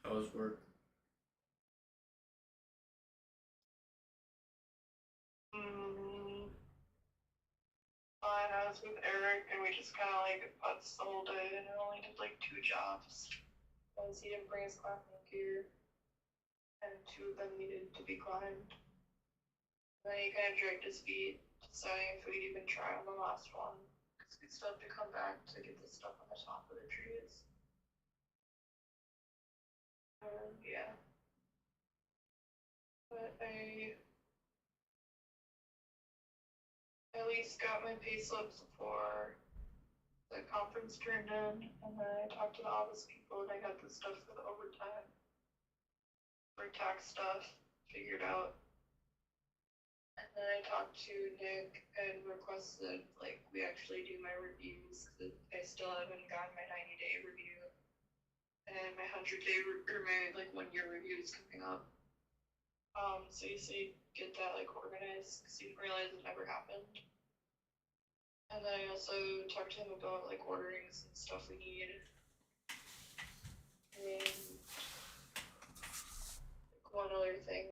How was work? Fine, I was with Eric, and we just kind of like putts the whole day, and I only did like 2 jobs. Because he didn't bring his climbing gear, and 2 of them needed to be climbed. And then he kind of dragged his feet, deciding if we'd even try on the last one. Because we'd still have to come back to get the stuff on the top of the trees. Yeah. But I at least got my pay slips before the conference turned in, and then I talked to the office people and I got the stuff for the overtime for tax stuff figured out. And then I talked to Nick and requested like we actually do my reviews because I still haven't gotten my 90-day review. And my 100-day or my like 1-year review is coming up. So you say get that like organized because you didn't realize it never happened. And then I also talked to him about like ordering some stuff we need. And like, one other thing